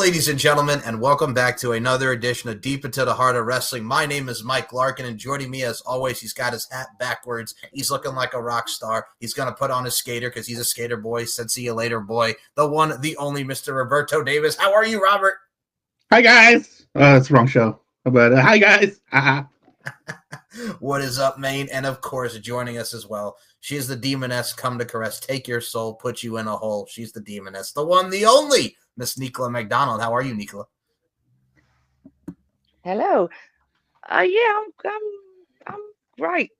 ladies and gentlemen, and welcome back to another edition of Deep Into the Heart of Wrestling. My name is Mike Larkin, and joining me, as always, he's got his hat backwards. He's looking like a rock star. He's going to put on his skater because he's a skater boy. Said, see you later, boy. The one, the only Mr. Roberto Davis. How are you, Robert? Hi, guys. That's the wrong show. But hi, guys. What is up, Maine? And, of course, joining us as well, she is the demoness come to caress, take your soul, put you in a hole. She's the demoness, the one, the only Miss Nicola McDonald. How are you, Nicola? Hello. Yeah, I'm great.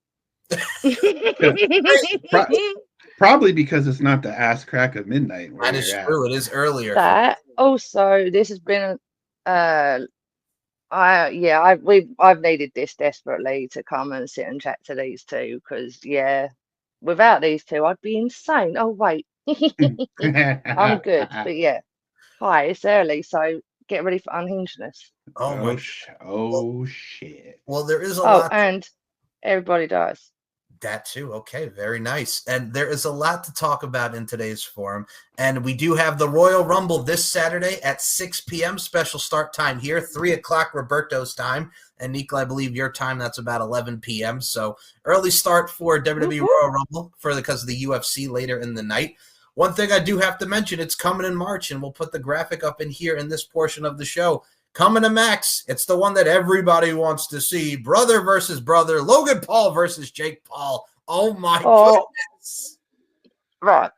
Probably because it's not the ass crack of midnight. That is true. It is earlier. That also, this has been I've needed this desperately to come and sit and chat to these two because without these two I'd be insane. Oh wait, I'm good, but yeah. Hi, it's early, so get ready for unhingedness. Oh shit. Well, there is a lot. And everybody dies. That too. Okay, very nice. And there is a lot to talk about in today's forum. And we do have the Royal Rumble this Saturday at 6 p.m. Special start time here, 3 o'clock Roberto's time. And Nicola, I believe your time, that's about 11 p.m. So early start for WWE Royal Rumble because of the UFC later in the night. One thing I do have to mention, it's coming in March, and we'll put the graphic up in here in this portion of the show. Coming to Max, it's the one that everybody wants to see. Brother versus brother, Logan Paul versus Jake Paul. Oh, my goodness. Right.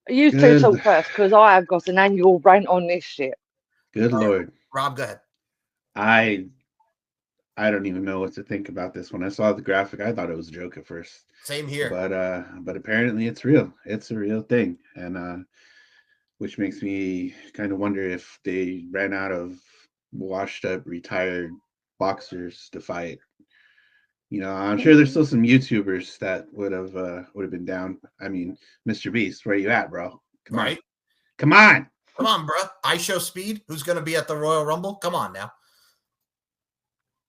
You two talk first, because I have got an annual rant on this shit. Good Lord. Rob, go ahead. I don't even know what to think about this. When I saw the graphic, I thought it was a joke at first. Same here. But apparently it's real. It's a real thing. And which makes me kind of wonder if they ran out of washed up retired boxers to fight. You know, I'm sure there's still some YouTubers that would have been down. I mean, Mr. Beast, where you at, bro? Come on, bro. I Show Speed, who's going to be at the Royal Rumble? Come on now.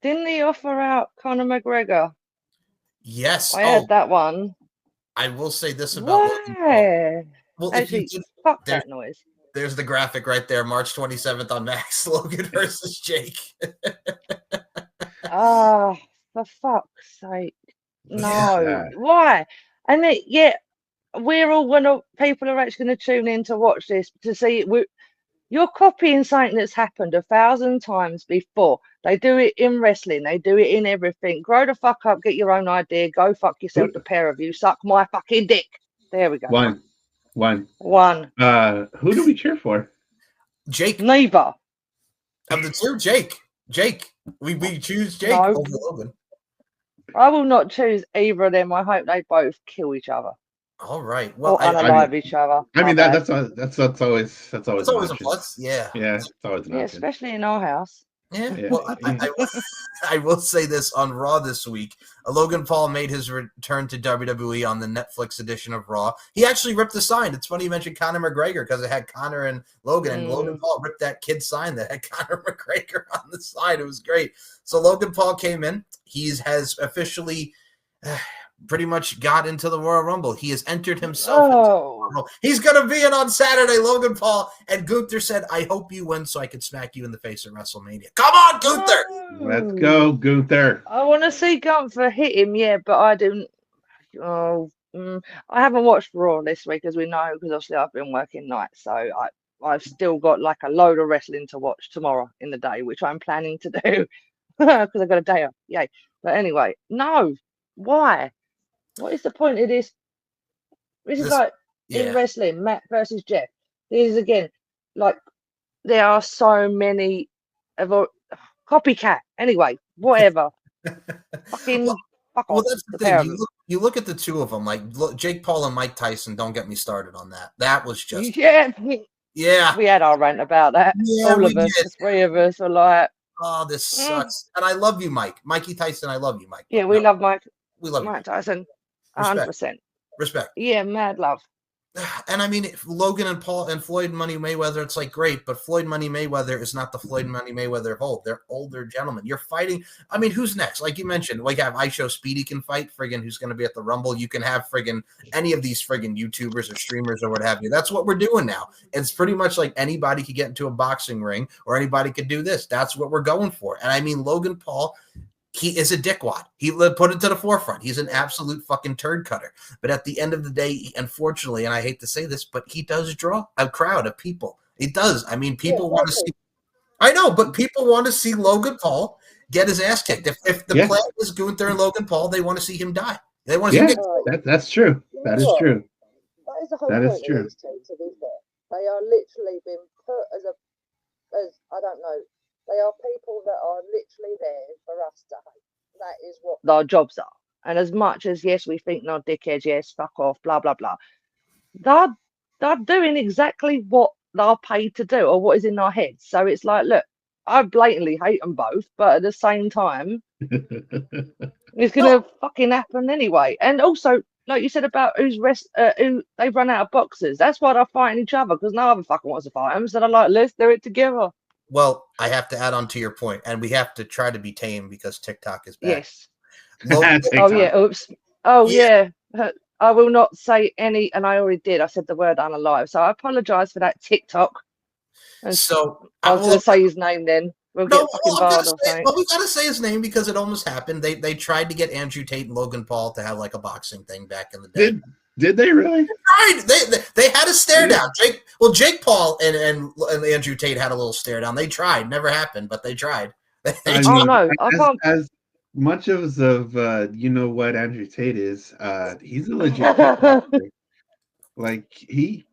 Didn't he offer out Conor McGregor? Yes. I heard that one. I will say this about Logan Paul. Well, actually, fuck that noise. There's the graphic right there, March 27th on Max, Logan versus Jake. For fuck's sake. No. Yeah. Why? And people are actually going to tune in to watch this to see it. You're copying something that's happened 1,000 times before. They do it in wrestling. They do it in everything. Grow the fuck up. Get your own idea. Go fuck yourself, the pair of you. Suck my fucking dick. There we go. One. Who do we cheer for? Jake. Neither. Of the two, Jake. We choose Jake over Logan. I will not choose either of them. I hope they both kill each other. All right. Well, or unalive each other. I mean that's always a plus. Yeah. It's always an option. Especially in our house. Yeah. Well, I will say this on Raw this week. Logan Paul made his return to WWE on the Netflix edition of Raw. He actually ripped the sign. It's funny you mentioned Conor McGregor because it had Conor and Logan, and Logan Paul ripped that kid sign that had Conor McGregor on the side. It was great. So Logan Paul came in. He has officially pretty much got into the Royal Rumble. He has entered himself into the Royal Rumble. He's going to be in on Saturday, Logan Paul. And Gunther said, I hope you win so I can smack you in the face at WrestleMania. Come on, Gunther! Let's go, Gunther. I want to see Gunther hit him, but I didn't. I haven't watched Raw this week, as we know, because obviously I've been working nights. So I've still got like a load of wrestling to watch tomorrow in the day, which I'm planning to do because I've got a day off. Yay. But anyway, no. Why? What is the point of this? This is like in wrestling, Matt versus Jeff. This is again, like there are so many of copycat. Anyway, whatever. Fucking fuck off. That's the thing. You look at the two of them, like Jake Paul and Mike Tyson. Don't get me started on that. That was just We had our rant about that. Yeah, all of us, the three of us, are like, oh, this sucks. And I love you, Mike. Mikey Tyson. I love you, Mike. Yeah, we love Mike. We love Mike Tyson. 100%. Respect. Yeah, mad love. And I mean, Logan and Paul and Floyd Money Mayweather, it's like great, but Floyd Money Mayweather is not the Floyd Money Mayweather of old. They're older gentlemen. You're fighting. I mean, who's next? Like you mentioned, like have I Show Speedy can fight, friggin' who's going to be at the Rumble. You can have friggin' any of these friggin' YouTubers or streamers or what have you. That's what we're doing now. It's pretty much like anybody could get into a boxing ring or anybody could do this. That's what we're going for. And I mean, Logan Paul, he is a dickwad. He put it to the forefront. He's an absolute fucking turd cutter. But at the end of the day, unfortunately, and I hate to say this, but he does draw a crowd of people. He does. I mean, people want to see. I know, but people want to see Logan Paul get his ass kicked. If the plan is Gunther and Logan Paul, they want to see him die. They want to see him get. That's true. That is true. That is the whole point of these two, to be fair. They are literally being put as I don't know. They are people that are literally there for us to hate. That is what our jobs are. And as much as, yes, we think, no, dickheads, yes, fuck off, blah, blah, blah, they're doing exactly what they're paid to do or what is in our heads. So it's like, look, I blatantly hate them both, but at the same time, it's going to fucking happen anyway. And also, like you said about who they've run out of boxers. That's why they're fighting each other, because no other fucker wants to fight them. So they're like, let's do it together. Well, I have to add on to your point, and we have to try to be tame because TikTok is bad. Yes. Oh, yeah. Oops. Oh, yeah. I will not say any, and I already did. I said the word unalive. So I apologize for that, TikTok. And so I was going to say his name then. We'll get fucking barred or something. Well, we got to say his name because it almost happened. They tried to get Andrew Tate and Logan Paul to have like a boxing thing back in the day. Did they really? Right. They had a stare down. Jake Paul and Andrew Tate had a little stare down. They tried. Never happened, but they tried. No, I can't. As much as you know what Andrew Tate is, he's a legit boxer. Like he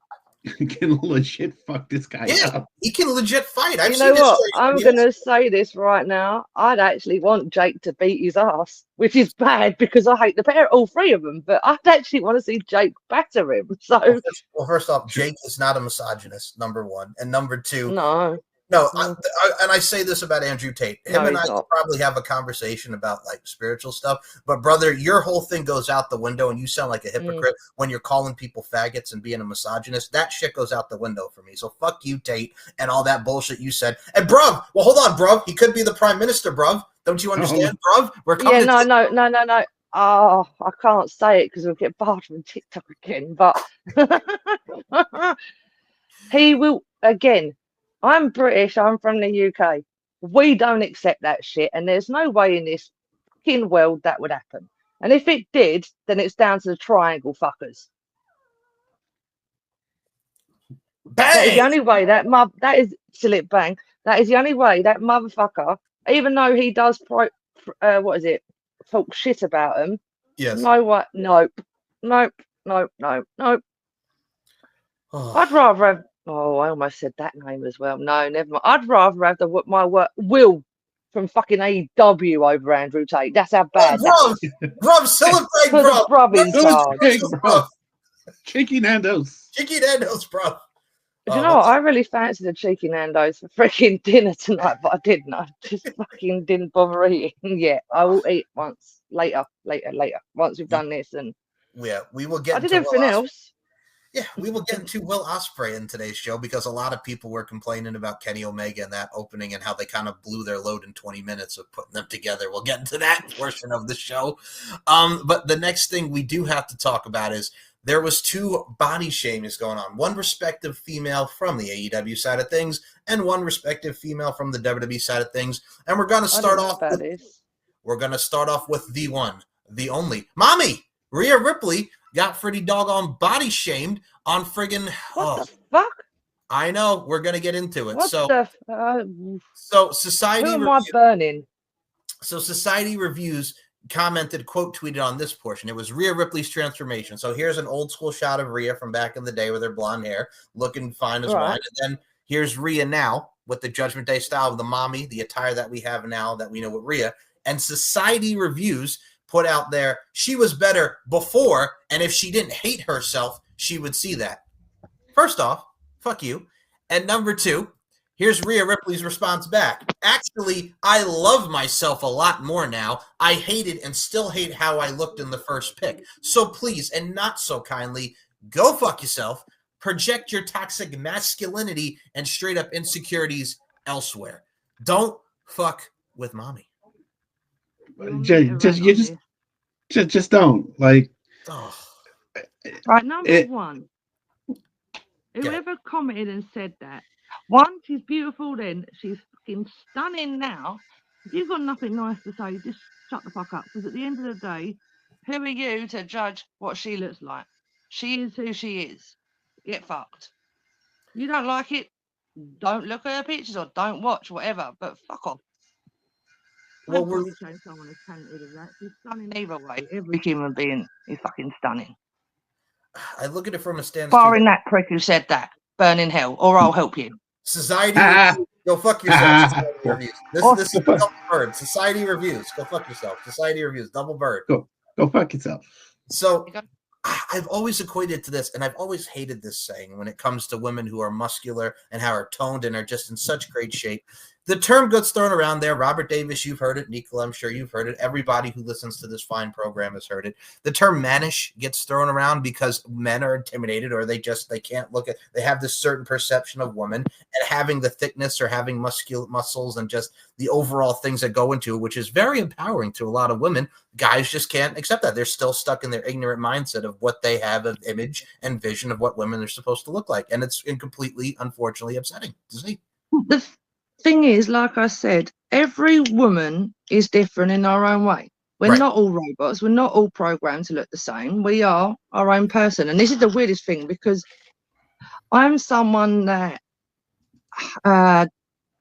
can legit fuck this guy up. He can legit fight. You know what? I'm going to say this right now. I'd actually want Jake to beat his ass, which is bad because I hate the pair, all three of them. But I'd actually want to see Jake batter him. So, well, first off, Jake is not a misogynist. Number one, and number two, No, and I say this about Andrew Tate. Him and I could probably have a conversation about like spiritual stuff. But brother, your whole thing goes out the window, and you sound like a hypocrite when you're calling people faggots and being a misogynist. That shit goes out the window for me. So fuck you, Tate, and all that bullshit you said. And bruv, well, hold on, bruv. He could be the prime minister, bruv. Don't you understand, bruv? We're coming. Yeah, no. Oh, I can't say it because we'll get barred from TikTok again. But he will again. I'm British. I'm from the UK. We don't accept that shit, and there's no way in this fucking world that would happen. And if it did, then it's down to the triangle fuckers. Bang! That is the only way that is Silip Bang. That is the only way that motherfucker, even though he does talk shit about him. Yes. Nope. Oh. I'd rather have. Oh, I almost said that name as well. No, never mind. I'd rather have my work Will from fucking AEW over Andrew Tate. That's how bad. Bruv, celebrate, bruv. Bruv in charge. Bruv. Cheeky Nando's, bruv. Do you know what? I really fancied a cheeky Nando's for freaking dinner tonight, but I didn't. I just fucking didn't bother eating yet. I will eat once later. Once we've done this, and we will get. I did everything else. Yeah, we will get into Will Ospreay in today's show because a lot of people were complaining about Kenny Omega and that opening and how they kind of blew their load in 20 minutes of putting them together. We'll get into that portion of the show. But the next thing we do have to talk about is there was two body shamings going on. One respective female from the AEW side of things and one respective female from the WWE side of things. And we're going to start off with the one, the only. Mommy, Rhea Ripley got pretty doggone body shamed on friggin' what the fuck? I know, we're gonna get into it. So Society who am I burning? So Society Reviews commented, quote tweeted on this portion. It was Rhea Ripley's transformation. So here's an old school shot of Rhea from back in the day with her blonde hair, looking fine as wine. And then here's Rhea now with the Judgment Day style of the mommy, the attire that we have now that we know with Rhea. And Society Reviews put out there, she was better before, and if she didn't hate herself, she would see that. First off, fuck you. And number two, here's Rhea Ripley's response back. Actually, I love myself a lot more now. I hated and still hate how I looked in the first pick. So please, and not so kindly, go fuck yourself, project your toxic masculinity and straight up insecurities elsewhere. Don't fuck with mommy. Just don't. Like, Oh, Right, number it, one. Whoever commented and said that, one, she's beautiful, then she's fucking stunning now. If you've got nothing nice to say, just shut the fuck up. Because at the end of the day, who are you to judge what she looks like? She is who she is. Get fucked. You don't like it, don't look at her pictures or don't watch, whatever, but fuck off. well, Don't probably change someone as talented as that. She's stunning either way. Every human being is fucking stunning. I look at it from a stance. Barring that prick who said that, burn in hell, or I'll help you. Society reviews. Go fuck yourself. Society reviews. This is double bird. Society reviews. Go fuck yourself. Society reviews. Double bird. Go fuck yourself. So I've always equated to this, and I've always hated this saying when it comes to women who are muscular and how are toned and are just in such great shape. The term gets thrown around there. Robert Davis, you've heard it. Nicola, I'm sure you've heard it. Everybody who listens to this fine program has heard it. The term mannish gets thrown around because men are intimidated, or they can't look at, they have this certain perception of women, and having the thickness or having muscles and just the overall things that go into it, which is very empowering to a lot of women. Guys just can't accept that. They're still stuck in their ignorant mindset of what they have of image and vision of what women are supposed to look like. And it's completely, unfortunately, upsetting to see. The thing is, like I said, every woman is different in our own way. We're not all robots. We're not all programmed to look the same. We are our own person. And this is the weirdest thing, because I'm someone that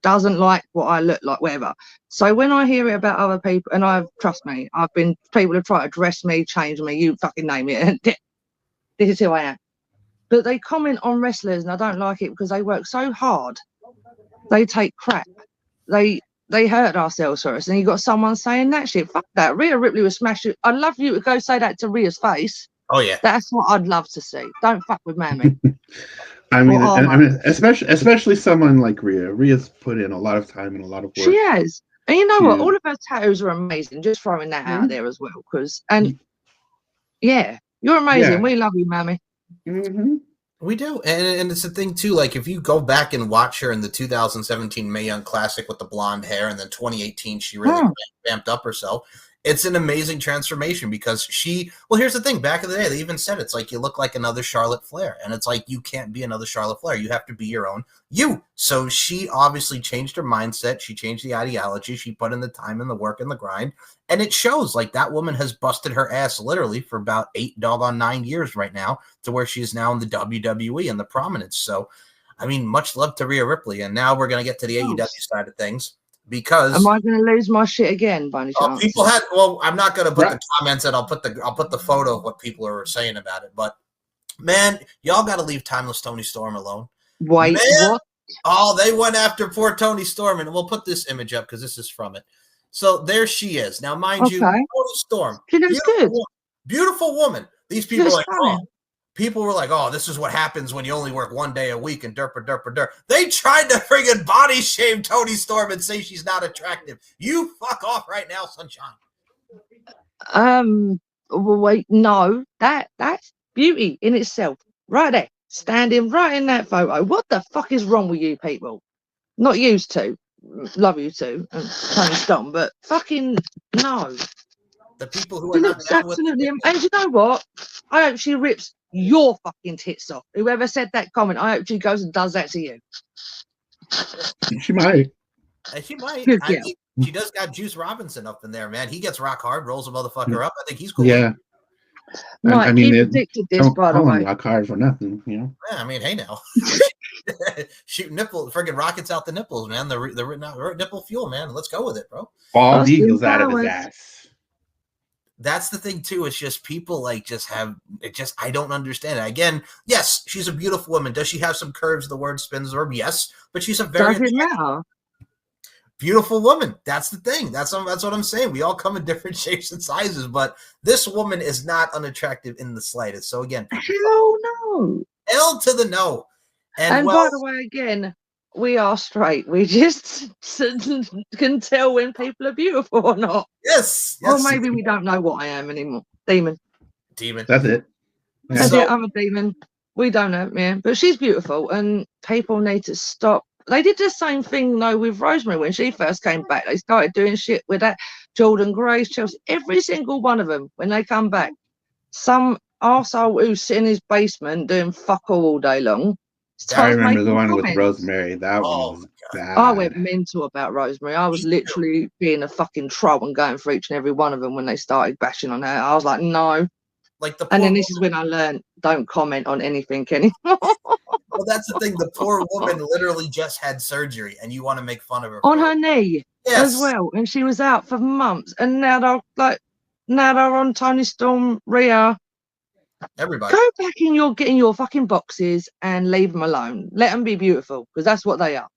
doesn't like what I look like, whatever. So when I hear it about other people, and trust me, people have tried to dress me, change me, you fucking name it. This is who I am. But they comment on wrestlers, and I don't like it because they work so hard. They take crap. They hurt ourselves for us. And you got someone saying that shit. Fuck that. Rhea Ripley was smashed. I'd love you to go say that to Rhea's face. Oh yeah. That's what I'd love to see. Don't fuck with Mammy. I mean, especially someone like Rhea. Rhea's put in a lot of time and a lot of work. She has. And you know what? All of her tattoos are amazing. Just throwing that out there as well. Yeah, you're amazing. Yeah. We love you, Mammy. Mm-hmm. We do. And it's a thing, too. Like, if you go back and watch her in the 2017 Mae Young Classic with the blonde hair, and then 2018, she really vamped up herself. It's an amazing transformation because here's the thing. Back in the day, they even said it's like you look like another Charlotte Flair. And it's like you can't be another Charlotte Flair. You have to be your own you. So she obviously changed her mindset. She changed the ideology. She put in the time and the work and the grind. And it shows. Like, that woman has busted her ass literally for about 9 years right now, to where she's now in the WWE and the prominence. So, I mean, much love to Rhea Ripley. And now we're going to get to the AEW side of things. Because am I going to lose my shit again by any chance? People had. Well, I'm not going to put the comments in. I'll put the photo of what people are saying about it. But man, y'all got to leave Timeless Tony Storm alone. Wait, what? Oh, they went after poor Tony Storm, and we'll put this image up because this is from it. So there she is. Now, mind you, Tony Storm, she looks good. Beautiful woman. These people are like, oh. People were like, oh, this is what happens when you only work 1 day a week and derp. They tried to friggin' body shame Tony Storm and say she's not attractive. You fuck off right now, sunshine. Wait, no. That's beauty in itself. Right there. Standing right in that photo. What the fuck is wrong with you people? Not used to. Love you too. Tony Storm, but fucking no. The people who are not absolutely and you know what? I hope she rips your fucking tits off. Whoever said that comment, I hope she goes and does that to you. She might. She might. She does got Juice Robinson up in there, man. He gets rock hard, rolls a motherfucker up. I think he's cool. Yeah. Right, I mean, predicted this, by the way. Rock hard for nothing, you know. Yeah, I mean, hey now. Shoot nipple, friggin' rockets out the nipples, man. The nipple fuel, man. Let's go with it, bro. Bald eagles out of his ass. That's the thing too. It's just people like I don't understand it. Again, yes, she's a beautiful woman. Does she have some curves? The word spins her. Yes, but she's a very beautiful woman. That's the thing. That's what I'm saying. We all come in different shapes and sizes, but this woman is not unattractive in the slightest. So again, hell no. L to the no. And by the way, again, we are straight. We just can tell when people are beautiful or not. Yes. Or maybe we don't know what I am anymore. Demon. That's it. That's So- it. I'm a demon. We don't have, yeah, but she's beautiful, and people need to stop. They did the same thing though with Rosemary when she first came back. They started doing shit with that Jordan Grace, Chelsea, every single one of them when they come back. Some arsehole who's sitting in his basement doing fuck all day long. I remember making the one with comments. Rosemary. That one Oh, was I bad. went mental about Rosemary. I was Me too. literally being a fucking troll and going for each and every one of them when they started bashing on her. I was like, no. Like the And poor then this is when I learned don't comment on anything anymore. well, that's the thing. The poor woman literally just had surgery, and you want to make fun of her On for her it. knee as well, and she was out for months. And now they're on Tony Storm, Rhea. Everybody. Go back in getting your fucking boxes and leave them alone. Let them be beautiful because that's what they are.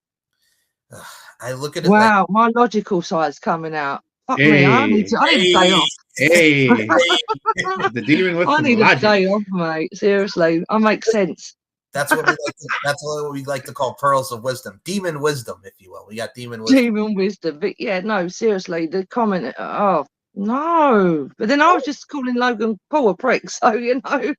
I look at it like, Wow, my logical side's coming out. Fuck me, I need a day off. Hey, the demon with I some need a logic. day off, mate. Seriously, I make sense. that's what we like to call pearls of wisdom, demon wisdom, if you will. We got demon wisdom. Demon wisdom, but yeah, no, seriously, the comment. Oh no, but then I was just calling Logan Paul a prick, so you know.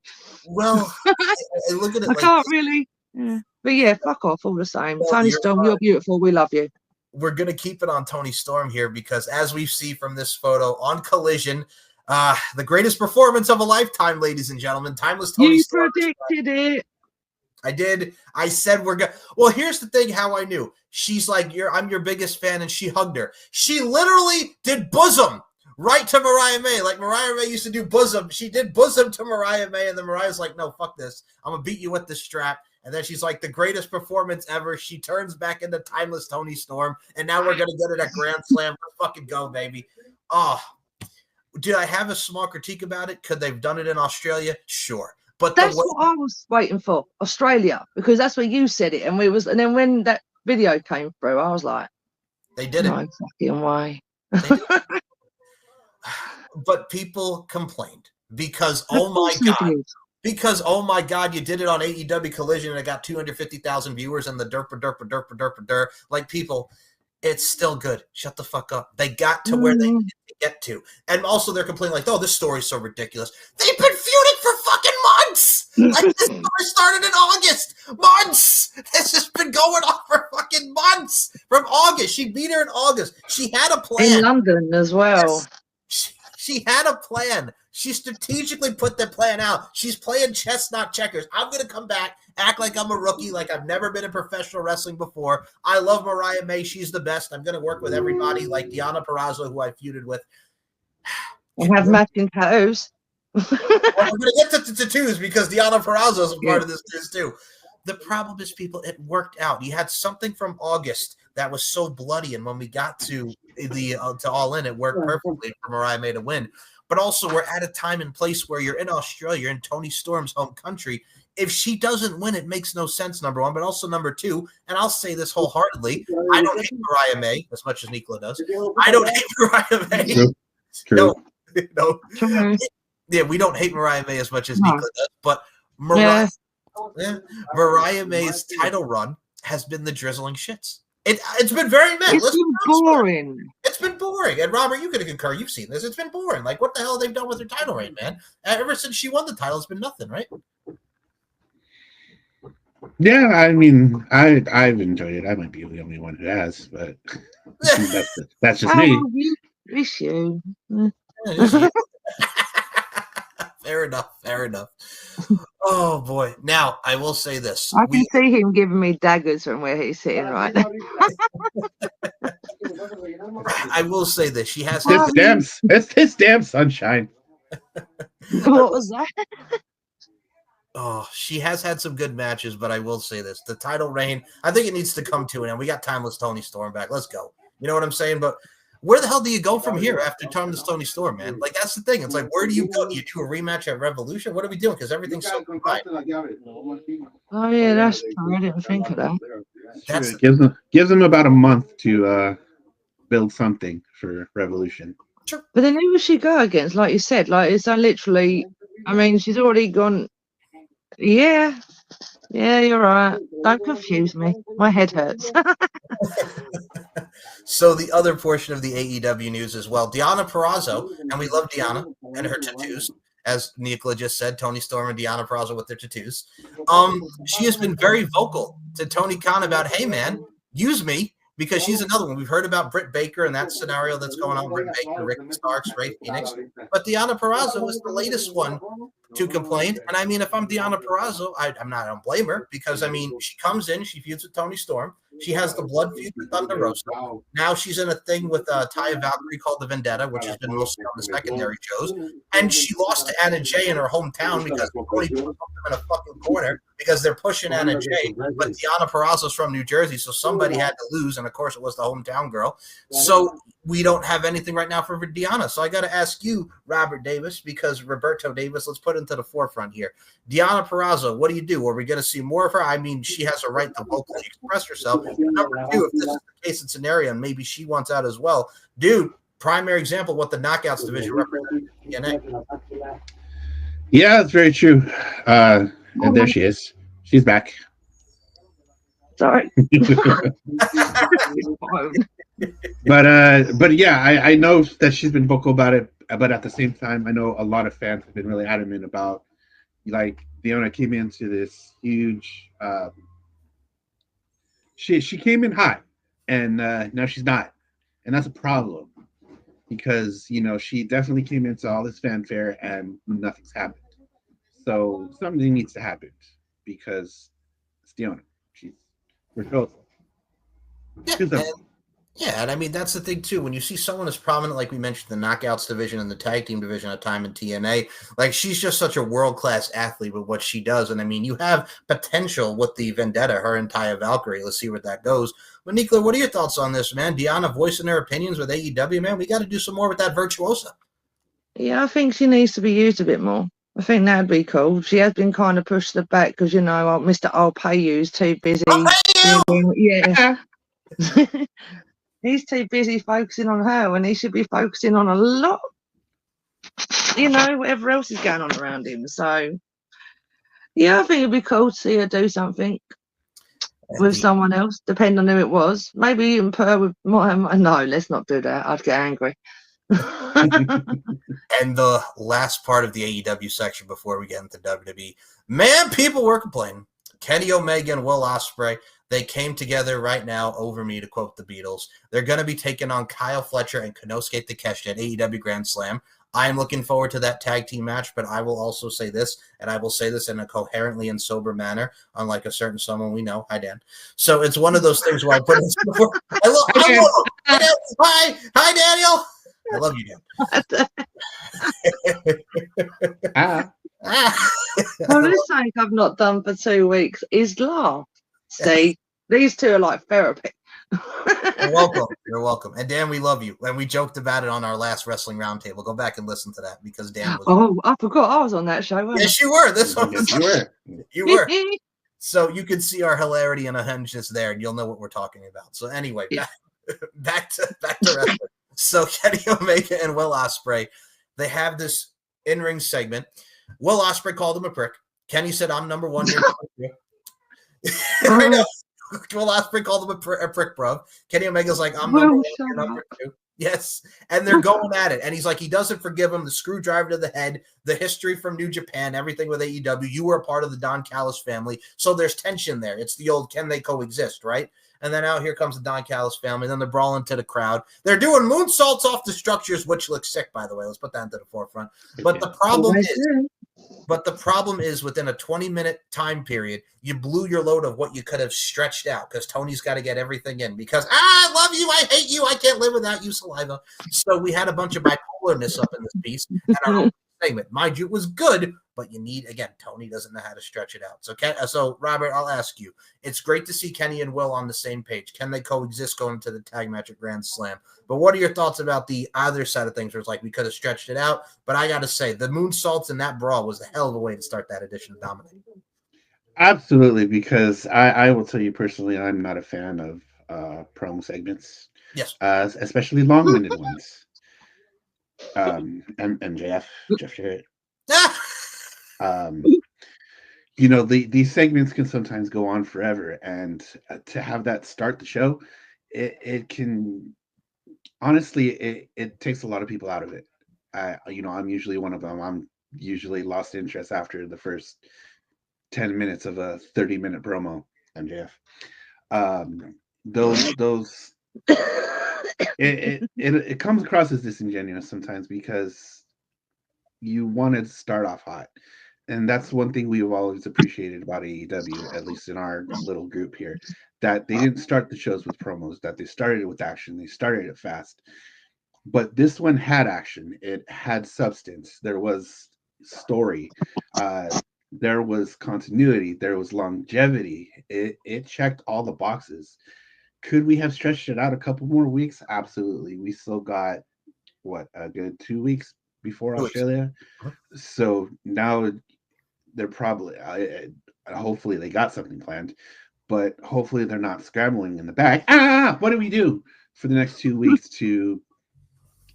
Well, I look at it I like can't this. really. Yeah. But yeah, fuck off all the same. Well, Tony you're Storm, fine. you're beautiful. We love you. We're gonna keep it on Tony Storm here because, as we see from this photo on Collision, the greatest performance of a lifetime, ladies and gentlemen, timeless Tony You Storm. predicted it. I did. I said we're going. Well, here's the thing. How I knew. She's like, I'm your biggest fan, and she hugged her. She literally did bosom right to Mariah May, like Mariah May used to do bosom. She did bosom to Mariah May, and then Mariah's like, "No, fuck this. I'm gonna beat you with this strap." And then she's like, "The greatest performance ever." She turns back into timeless Tony Storm, and now we're gonna get it at Grand Slam. Let's fucking go, baby. Oh, did I have a small critique about it? Could they've done it in Australia? Sure. But that's what I was waiting for, Australia, because that's where you said it, and and then when that video came through, I was like, they did no it. fucking way. But people complained because oh my god, you did it on AEW Collision and it got 250,000 viewers and the derp. Like people, it's still good. Shut the fuck up. They got to where they needed to get to, and also they're complaining like, oh, this story's so ridiculous. They've been feuding for fucking months. Like this story started in August. Months. This has been going on for fucking months. From August, she beat her in August. She had a plan in London as well. Yes. She had a plan. She strategically put the plan out. She's playing chess, not checkers. I'm going to come back, act like I'm a rookie, like I've never been in professional wrestling before. I love Mariah May. She's the best. I'm going to work with everybody like Deonna Purrazzo, who I feuded with. And have matching tattoos. Well, we're going to get to tattoos because Deonna Purrazzo is a part of this too. The problem is, people, it worked out. You had something from August that was so bloody, and when we got to to All In, it worked perfectly for Mariah May to win. But also, we're at a time and place where you're in Australia, you're in Tony Storm's home country. If she doesn't win, it makes no sense, number one. But also, number two, and I'll say this wholeheartedly, I don't hate Mariah May as much as Nicola does. I don't hate Mariah May. True. No. Yeah, we don't hate Mariah May as much as Nicola does. But Mariah May's title run has been the drizzling shits. It's been very mad. It's been boring. It's been boring. And Robert, you could concur. You've seen this. It's been boring. Like, what the hell they've done with her title reign, man? Ever since she won the title, it's been nothing, right? Yeah, I mean, I've enjoyed it. I might be the only one who has, but that's just me. It's you. Fair enough. Oh boy. Now I will say this. I can see him giving me daggers from where he's sitting right now. I will say this. She has It's this damn sunshine. What was that? Oh, she has had some good matches, but I will say this. The title reign, I think it needs to come to an end. We got timeless Tony Storm back. Let's go. You know what I'm saying? But where the hell do you go from here after timeless Tony Storm, man? Like, that's the thing. It's like, where do you go? Do you do a rematch at Revolution? What are we doing? Because everything's so combined. Oh, yeah, that's true. I didn't think of that. It gives them about a month to build something for Revolution. Sure. But then who will she go against? Like you said, like, it's literally, I mean, she's already gone. Yeah, you're right. Don't confuse me. My head hurts. So the other portion of the AEW news as well, Deonna Purrazzo, and we love Deonna and her tattoos, as Nicola just said, Toni Storm and Deonna Purrazzo with their tattoos. She has been very vocal to Tony Khan about, hey, man, use me, because she's another one. We've heard about Britt Baker and that scenario that's going on, Britt Baker, Ricky Starks, Ray Phoenix. But Deonna Purrazzo is the latest one to complain. And I mean, if I'm Deonna Purrazzo, I don't blame her, because I mean, she comes in, she feuds with Toni Storm. She has the blood feud with Thunder Rosa. Now she's in a thing with Taya Valkyrie called the Vendetta, which has been mostly on the secondary shows. And she lost to Anna Jay in her hometown because Tony put them in a fucking corner because they're pushing Anna Jay. But Deonna Purrazzo's from New Jersey, so somebody had to lose. And of course, it was the hometown girl. So we don't have anything right now for Deonna. So I got to ask you, Robert Davis, because Roberto Davis, let's put into the forefront here. Deonna Purrazzo, what do you do? Are we going to see more of her? I mean, she has a right to vocally express herself. Number two, if this is the case and scenario, and maybe she wants out as well, dude, primary example of what the Knockouts division represents in TNA. Yeah, that's very true. And there she is. She's back. Sorry. But yeah, I know that she's been vocal about it, but at the same time, I know a lot of fans have been really adamant about, like, Deonna came into this huge she came in hot, and now she's not, and that's a problem, because she definitely came into all this fanfare and nothing's happened. So something needs to happen, because it's Deonna. We're both. Yeah, and I mean, that's the thing, too. When you see someone as prominent, like we mentioned, the Knockouts division and the tag team division at time in TNA, like, she's just such a world-class athlete with what she does. And, I mean, you have potential with the Vendetta, her and Taya Valkyrie. Let's see where that goes. But, Nicola, what are your thoughts on this, man? Deonna voicing her opinions with AEW, man. We got to do some more with that virtuosa. Yeah, I think she needs to be used a bit more. I think that'd be cool. She has been kind of pushed to the back because, Mr. I'll pay you's too busy. I'll pay you! Yeah. He's too busy focusing on her when he should be focusing on a lot, whatever else is going on around him. So, yeah, I think it'd be cool to see her do something with someone else, depending on who it was. Maybe even put her with no, let's not do that. I'd get angry. And the last part of the AEW section before we get into WWE, man, people were complaining. Kenny Omega and Will Ospreay, they came together right now over me, to quote the Beatles. They're going to be taking on Kyle Fletcher and Konosuke Takeshi at AEW Grand Slam. I am looking forward to that tag team match, but I will also say this, and I will say this in a coherently and sober manner, unlike a certain someone we know. Hi, Dan. So it's one of those things where I put it before. I love him. Hi, Daniel. I love you, Dan. Well, this thing I've not done for 2 weeks is laugh. See, these two are like therapy. You're welcome. You're welcome. And Dan, we love you. And we joked about it on our last Wrestling Roundtable. Go back and listen to that, because Dan was. Oh, I forgot I was on that show. Yes, you were. This one was. You were. So you can see our hilarity and unhingedness there, and you'll know what we're talking about. So anyway, back to wrestling. So Kenny Omega and Will Ospreay, they have this in-ring segment. Will Ospreay called him a prick. Kenny said, "I'm number one." I know. Will Ospreay called him a prick, bro. Kenny Omega's like, "I'm number one, you're number two." Yes, and they're going at it. And he's like, he doesn't forgive him. The screwdriver to the head, the history from New Japan, everything with AEW. You were a part of the Don Callis family, so there's tension there. It's the old, can they coexist, right? And then out here comes the Don Callis family. And then they're brawling to the crowd. They're doing moonsaults off the structures, which looks sick, by the way. Let's put that into the forefront. But the problem is, within a 20-minute time period, you blew your load of what you could have stretched out, because Tony's got to get everything in, because I love you, I hate you, I can't live without you, saliva. So we had a bunch of bipolarness up in this piece, and our segment, mind you, it was good, but you need, again, Tony doesn't know how to stretch it out. So Robert, I'll ask you, it's great to see Kenny and Will on the same page. Can they coexist going to the tag match at Grand Slam? But what are your thoughts about the other side of things, where it's like we could have stretched it out? But I got to say, the moonsaults and that brawl was a hell of a way to start that edition of Dominate. Absolutely, because I will tell you personally, I'm not a fan of promo segments. Yes. Especially long-winded ones. And Jeff Jarrett. These segments can sometimes go on forever, and to have that start the show, it can honestly it takes a lot of people out of it. I'm usually one of them. I'm usually lost interest after the first 10 minutes of a 30-minute promo. MJF. Those it comes across as disingenuous sometimes because you want to start off hot. And that's one thing we've always appreciated about AEW, at least in our little group here, that they didn't start the shows with promos, that they started it with action, they started it fast. But this one had action, it had substance, there was story, there was continuity, there was longevity. It checked all the boxes. Could we have stretched it out a couple more weeks? Absolutely. We still got what, a good 2 weeks before 2 weeks. Australia. So now they're probably, hopefully they got something planned, but hopefully they're not scrambling in the back. What do we do for the next 2 weeks to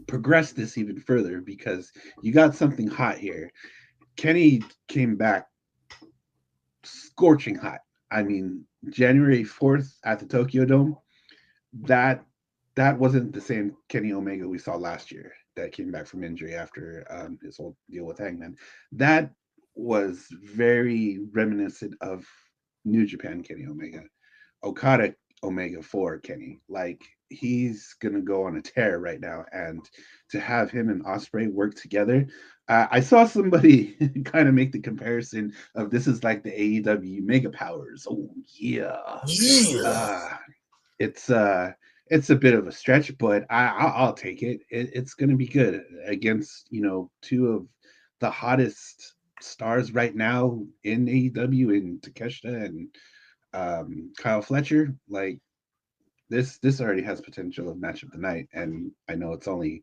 progress this even further? Because you got something hot here. Kenny came back scorching hot. I mean, January 4th at the Tokyo Dome, that wasn't the same Kenny Omega we saw last year that came back from injury after his whole deal with Hangman. That was very reminiscent of New Japan Kenny Omega, Okada Omega for Kenny. Like, he's gonna go on a tear right now, and to have him and Ospreay work together, I saw somebody kind of make the comparison of this is like the AEW Mega Powers. Oh yeah, it's a bit of a stretch, but I'll take it. It's gonna be good against, you know, two of the hottest stars right now in AEW, in Takeshita and Kyle Fletcher. Like, this already has potential of match of the night, and I know it's only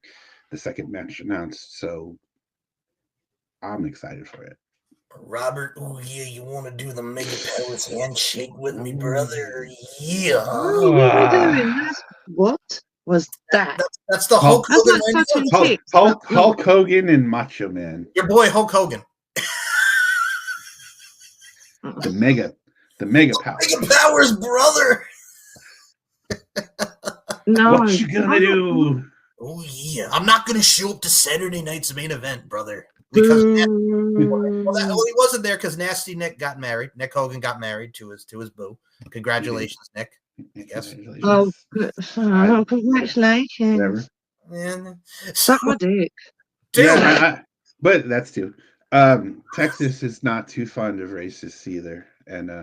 the second match announced, so I'm excited for it. Robert, oh yeah, you want to do the Mega Powers handshake with me, brother? Yeah. Oh, what are we doing? What was that? That's the Hulk Hogan. That's like touching chicks. Hulk Hogan and Macho Man. Your boy Hulk Hogan. The Mega Powers. Mega Powers, brother. No. What you gonna do? Oh yeah, I'm not gonna show up to Saturday night's main event, brother. Because he wasn't there because Nasty Nick got married. Nick Hogan got married to his boo. Congratulations, Nick. I guess. Congratulations. Yeah. Suck my dick. Dude. Yeah, but that's too. Texas is not too fond of racists either. And he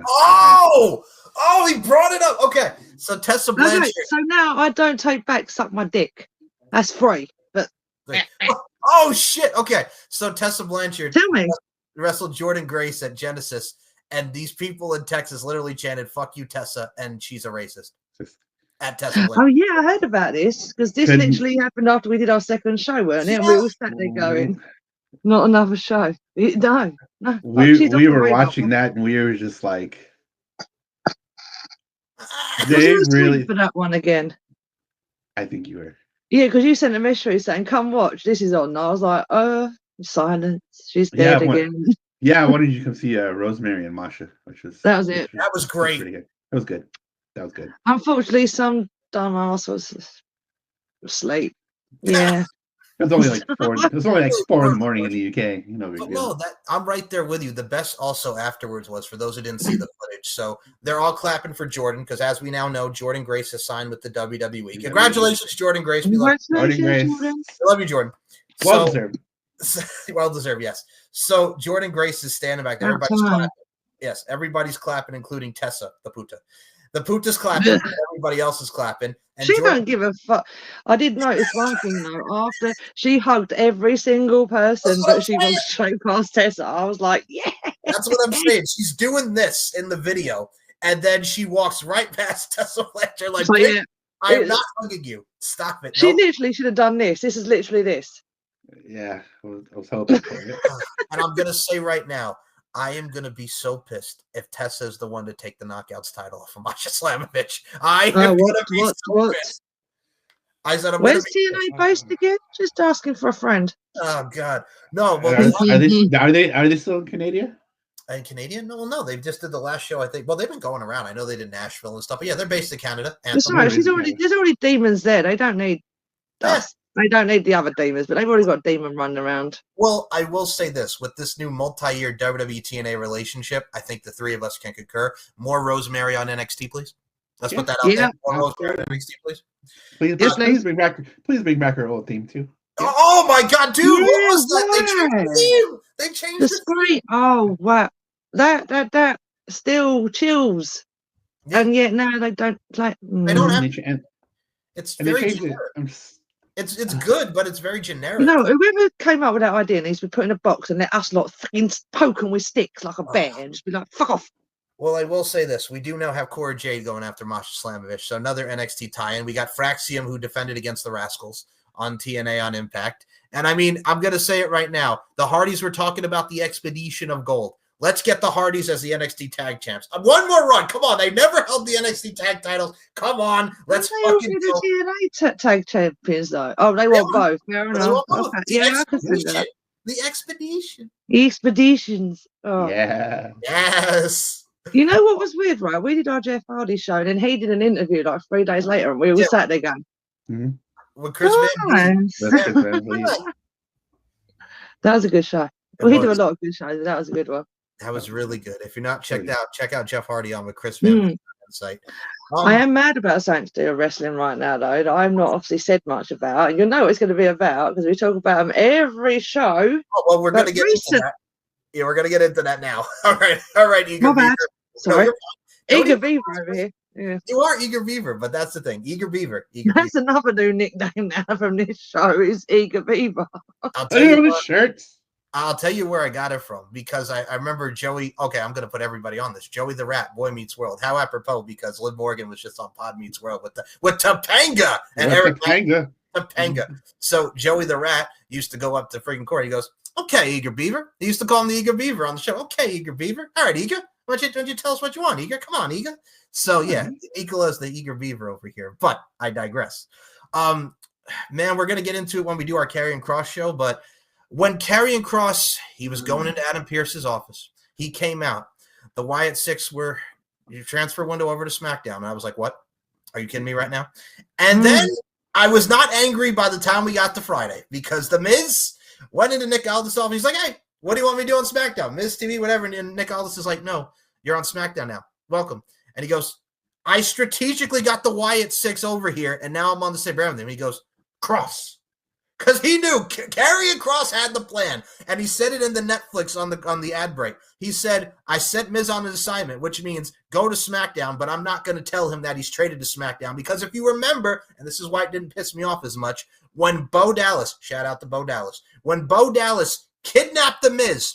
brought it up. Okay, so Tessa Blanchard. Okay, so now I don't take back suck my dick. That's free. But oh shit. Okay, so Tessa Blanchard tell me wrestled Jordan Grace at Genesis, and these people in Texas literally chanted "Fuck you, Tessa," and she's a racist. At Tessa Blanchard. Oh yeah, I heard about this because this literally happened after we did our second show, weren't it? And we all sat there going, "Not another show." No. We were watching that, and we were just like, they really for that one again. I think you were. Yeah, because you sent a message saying, "Come watch, this is on." And I was like, silence. She's dead again. Yeah, I wanted you to come see Rosemary and Masha, that was it. That was great. That was good. That was good. Unfortunately, some dumbass was asleep. Yeah. It was only like 4. It was only like 4 in the morning in the UK. You know. I'm right there with you. The best also afterwards was, for those who didn't see the footage. So they're all clapping for Jordan because, as we now know, Jordan Grace has signed with the WWE. Congratulations, Jordan Grace. We love you, Jordan. Well deserved. Well deserved, yes. So Jordan Grace is standing back there. Everybody's clapping. Yes, everybody's clapping, including Tessa, the Puta. The Puta's clapping. Everybody else is clapping. And she don't give a fuck. I did notice one thing though. After she hugged every single person, but she walked straight past Tessa. I was like, yeah. That's what I'm saying. She's doing this in the video, and then she walks right past Tessa Fletcher like, yeah, I am not hugging you. Stop it. She literally should have done this. This is literally this. Yeah, I was hoping for it. And I'm gonna say right now, I am going to be so pissed if Tessa is the one to take the Knockouts title off of Masha Slamovich. I am going to be so pissed. I said, where's TNA based again? Just asking for a friend. Oh, God. No. Well, are they still in Canada? In Canadian? No. They just did the last show, I think. Well, they've been going around. I know they did Nashville and stuff. But yeah, they're based in Canada. There's already demons there. They don't need us. They don't need the other demons, but they've already got a demon running around. Well, I will say this. With this new multi-year WWE TNA relationship, I think the three of us can concur. More Rosemary on NXT, please. Let's put that out there. More Rosemary on NXT, please. Please bring back our old theme, too. Oh, my God, dude. What was that? They changed the screen. Oh, wow. That still chills. Yeah. And yet now they don't like. They don't have. It's very generic. It's good, but it's very generic. You know, whoever came up with that idea needs to be put in a box and let us lot fucking poke them with sticks like a bear and just be like, fuck off. Well, I will say this. We do now have Cora Jade going after Masha Slamovich, so another NXT tie-in. We got Fraxium, who defended against the Rascals on TNA on Impact. And I mean, I'm going to say it right now. The Hardys were talking about the Expedition of Gold. Let's get the Hardys as the NXT tag champs. One more run. Come on. They never held the NXT tag titles. Come on. Let's fucking go. The TNA tag champions, though. Oh, they want both. Fair enough. Okay. Yeah, I can see that. The Expedition. The Expeditions. Oh. Yeah. Yes. You know what was weird, right? We did our Jeff Hardy show, and then he did an interview like 3 days later, and we were sat there going, with Chris Van That was a good show. We do a lot of good shows. That was a good one. That was really good. If you're not checked out, check out Jeff Hardy on with Chris Van site. I am mad about something to do with wrestling right now, though, that I'm not obviously said much about. And you'll know what it's going to be about because we talk about them every show. Oh, well, we're going to get into that. Yeah, we're going to get into that now. All right, Eager Beaver. Sorry. Eager Beaver over here. Yeah. You are Eager Beaver, but that's the thing. Eager Beaver. That's another new nickname now from this show is Eager Beaver. I'll tell you what, shirts. I'll tell you where I got it from because I remember Joey. Okay, I'm going to put everybody on this. Joey the Rat, Boy Meets World. How apropos because Liv Morgan was just on Pod Meets World with Topanga and Eric Topanga. So Joey the Rat used to go up to freaking Corey. He goes, "Okay, Eager Beaver." He used to call him the Eager Beaver on the show. "Okay, Eager Beaver. All right, Eager. Why don't you tell us what you want, Eager? Come on, Eager." So yeah, Nicola's the Eager Beaver over here. But I digress. Man, we're going to get into it when we do our Karrion Kross show, but when Karrion Kross, he was going into Adam Pearce's office. He came out. The Wyatt Six were transfer window over to SmackDown. And I was like, what? Are you kidding me right now? And then I was not angry by the time we got to Friday because The Miz went into Nick Aldis' office. He's like, hey, what do you want me to do on SmackDown? Miz TV, whatever. And Nick Aldis is like, no, you're on SmackDown now. Welcome. And he goes, I strategically got the Wyatt Six over here, and now I'm on the same brand with him. He goes, Kross. Because he knew Karrion Kross had the plan, and he said it in the Netflix on the ad break. He said, I sent Miz on an assignment, which means go to SmackDown, but I'm not going to tell him that he's traded to SmackDown. Because if you remember, and this is why it didn't piss me off as much, when Bo Dallas, shout out to Bo Dallas, when Bo Dallas kidnapped The Miz,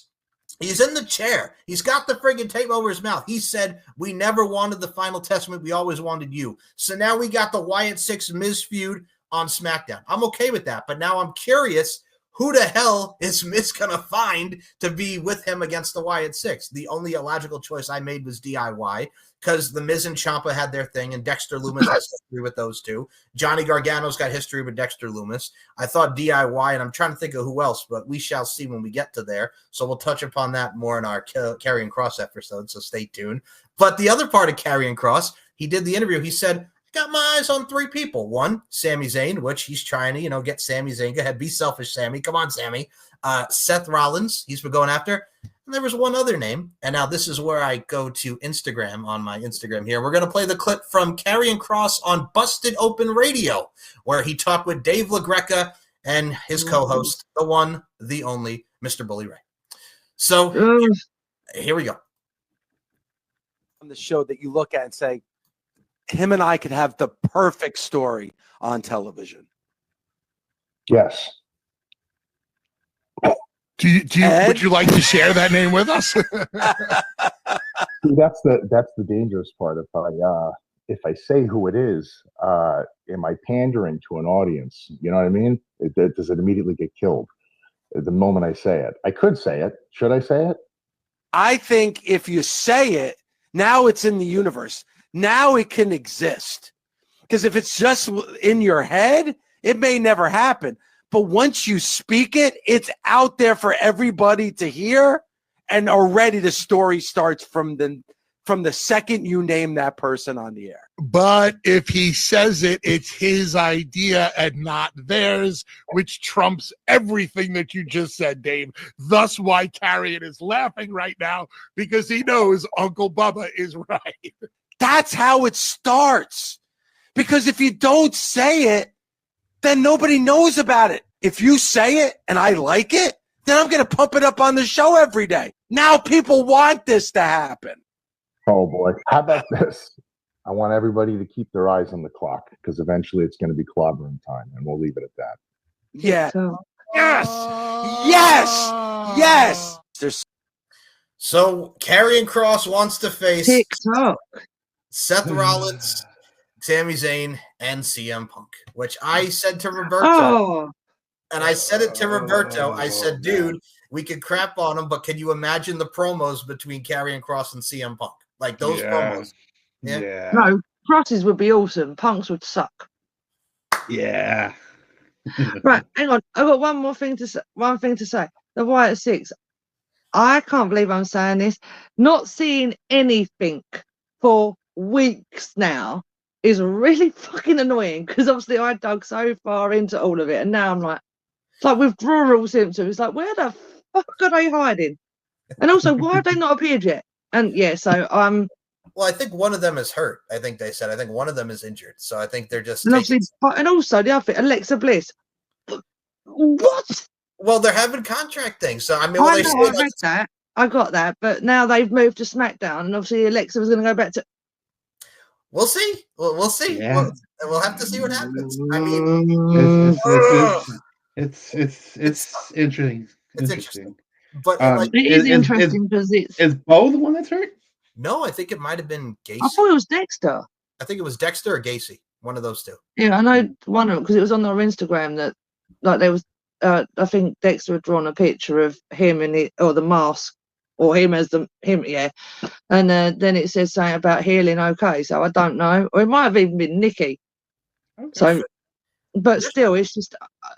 he's in the chair. He's got the friggin' tape over his mouth. He said, we never wanted the Final Testament. We always wanted you. So now we got the Wyatt Six Miz feud on SmackDown. I'm okay with that, but now I'm curious, who the hell is Miz going to find to be with him against the Wyatt Six? The only illogical choice I made was DIY because the Miz and Ciampa had their thing, and Dexter Lumis has history with those two. Johnny Gargano's got history with Dexter Lumis. I thought DIY, and I'm trying to think of who else, but we shall see when we get to there. So we'll touch upon that more in our Karrion Kross episode, so stay tuned. But the other part of Karrion Kross, he did the interview. He said, got my eyes on 3 people. 1, Sami Zayn, which he's trying to, get Sami Zayn. Go ahead, be selfish, Sami. Come on, Sami. Seth Rollins, he's been going after. And there was one other name. And now this is where I go to Instagram on my Instagram here. We're going to play the clip from Karrion Kross on Busted Open Radio, where he talked with Dave LaGreca and his co-host, the one, the only, Mr. Bully Ray. So here we go. On the show that you look at and say, him and I could have the perfect story on television. Yes. Would you like to share that name with us? See, that's the dangerous part. If I say who it is, am I pandering to an audience? You know what I mean? Does it immediately get killed the moment I say it? I could say it. Should I say it? I think if you say it, now it's in the universe. Now it can exist. Because if it's just in your head, it may never happen. But once you speak it, it's out there for everybody to hear. And already the story starts from from the second you name that person on the air. But if he says it, it's his idea and not theirs, which trumps everything that you just said, Dave. Thus why Carrion is laughing right now, because he knows Uncle Bubba is right. That's how it starts. Because if you don't say it, then nobody knows about it. If you say it and I like it, then I'm going to pump it up on the show every day. Now people want this to happen. Oh boy. How about this? I want everybody to keep their eyes on the clock because eventually it's going to be clobbering time, and we'll leave it at that. Yeah. So, Yes. Yes. There's So Karrion Kross wants to face TikTok. Seth Rollins, Sami Zayn, and CM Punk, which I said to Roberto, Oh, and I said it to Roberto. I said, dude, we could crap on him, but can you imagine the promos between Karrion Kross and CM Punk? Like those promos. Yeah. no, crosses would be awesome. Punks would suck. Yeah. Right, hang on. I've got one more thing to say. The Wyatt Six. I can't believe I'm saying this. Not seeing anything for weeks now is really fucking annoying because obviously I dug so far into all of it, and now I'm like, it's like withdrawal symptoms. It's like, where the fuck are they hiding? And also, why have they not appeared yet? And yeah, so Well, I think one of them is hurt. I think they said. I think one of them is injured. So I think they're just and obviously, and also the other thing, Alexa Bliss. What? Well, they're having contract things. So I mean, I they know, say I like, read that. I got that, but now they've moved to SmackDown, and obviously Alexa was going to go back to. we'll see. We'll see. Yeah. We'll have to see what happens. I mean, It's interesting. It's interesting. But like, It is interesting because it's. Is Bo the one that's hurt? no, I think it might have been Gacy. I thought it was Dexter. I think it was Dexter or Gacy. One of those two. Yeah, I know one of them because it was on their Instagram that, like, there was. I think Dexter had drawn a picture of him in the mask, or him as him. Yeah, and then it says something about healing okay. So I don't know, or it might have even been Nikki. Okay. So, but still, it's just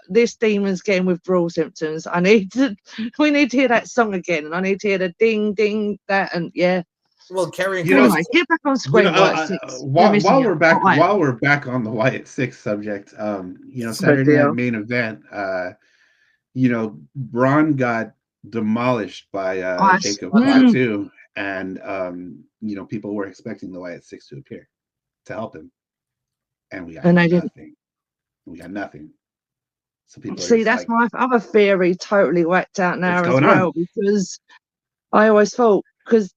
this demon's getting withdrawal symptoms. We need to hear that song again, and I need to hear the ding ding that, and yeah. Well, Karrion You know, Kross. Anyway, get back on screen. While we're back on the Wyatt Six subject, Saturday Night Main Event, Braun got demolished by Jacob Fatu, and people were expecting the Wyatt Six to appear to help him, and we got nothing. We got nothing. So people see, that's my other theory totally whacked out now as well, because I always thought, because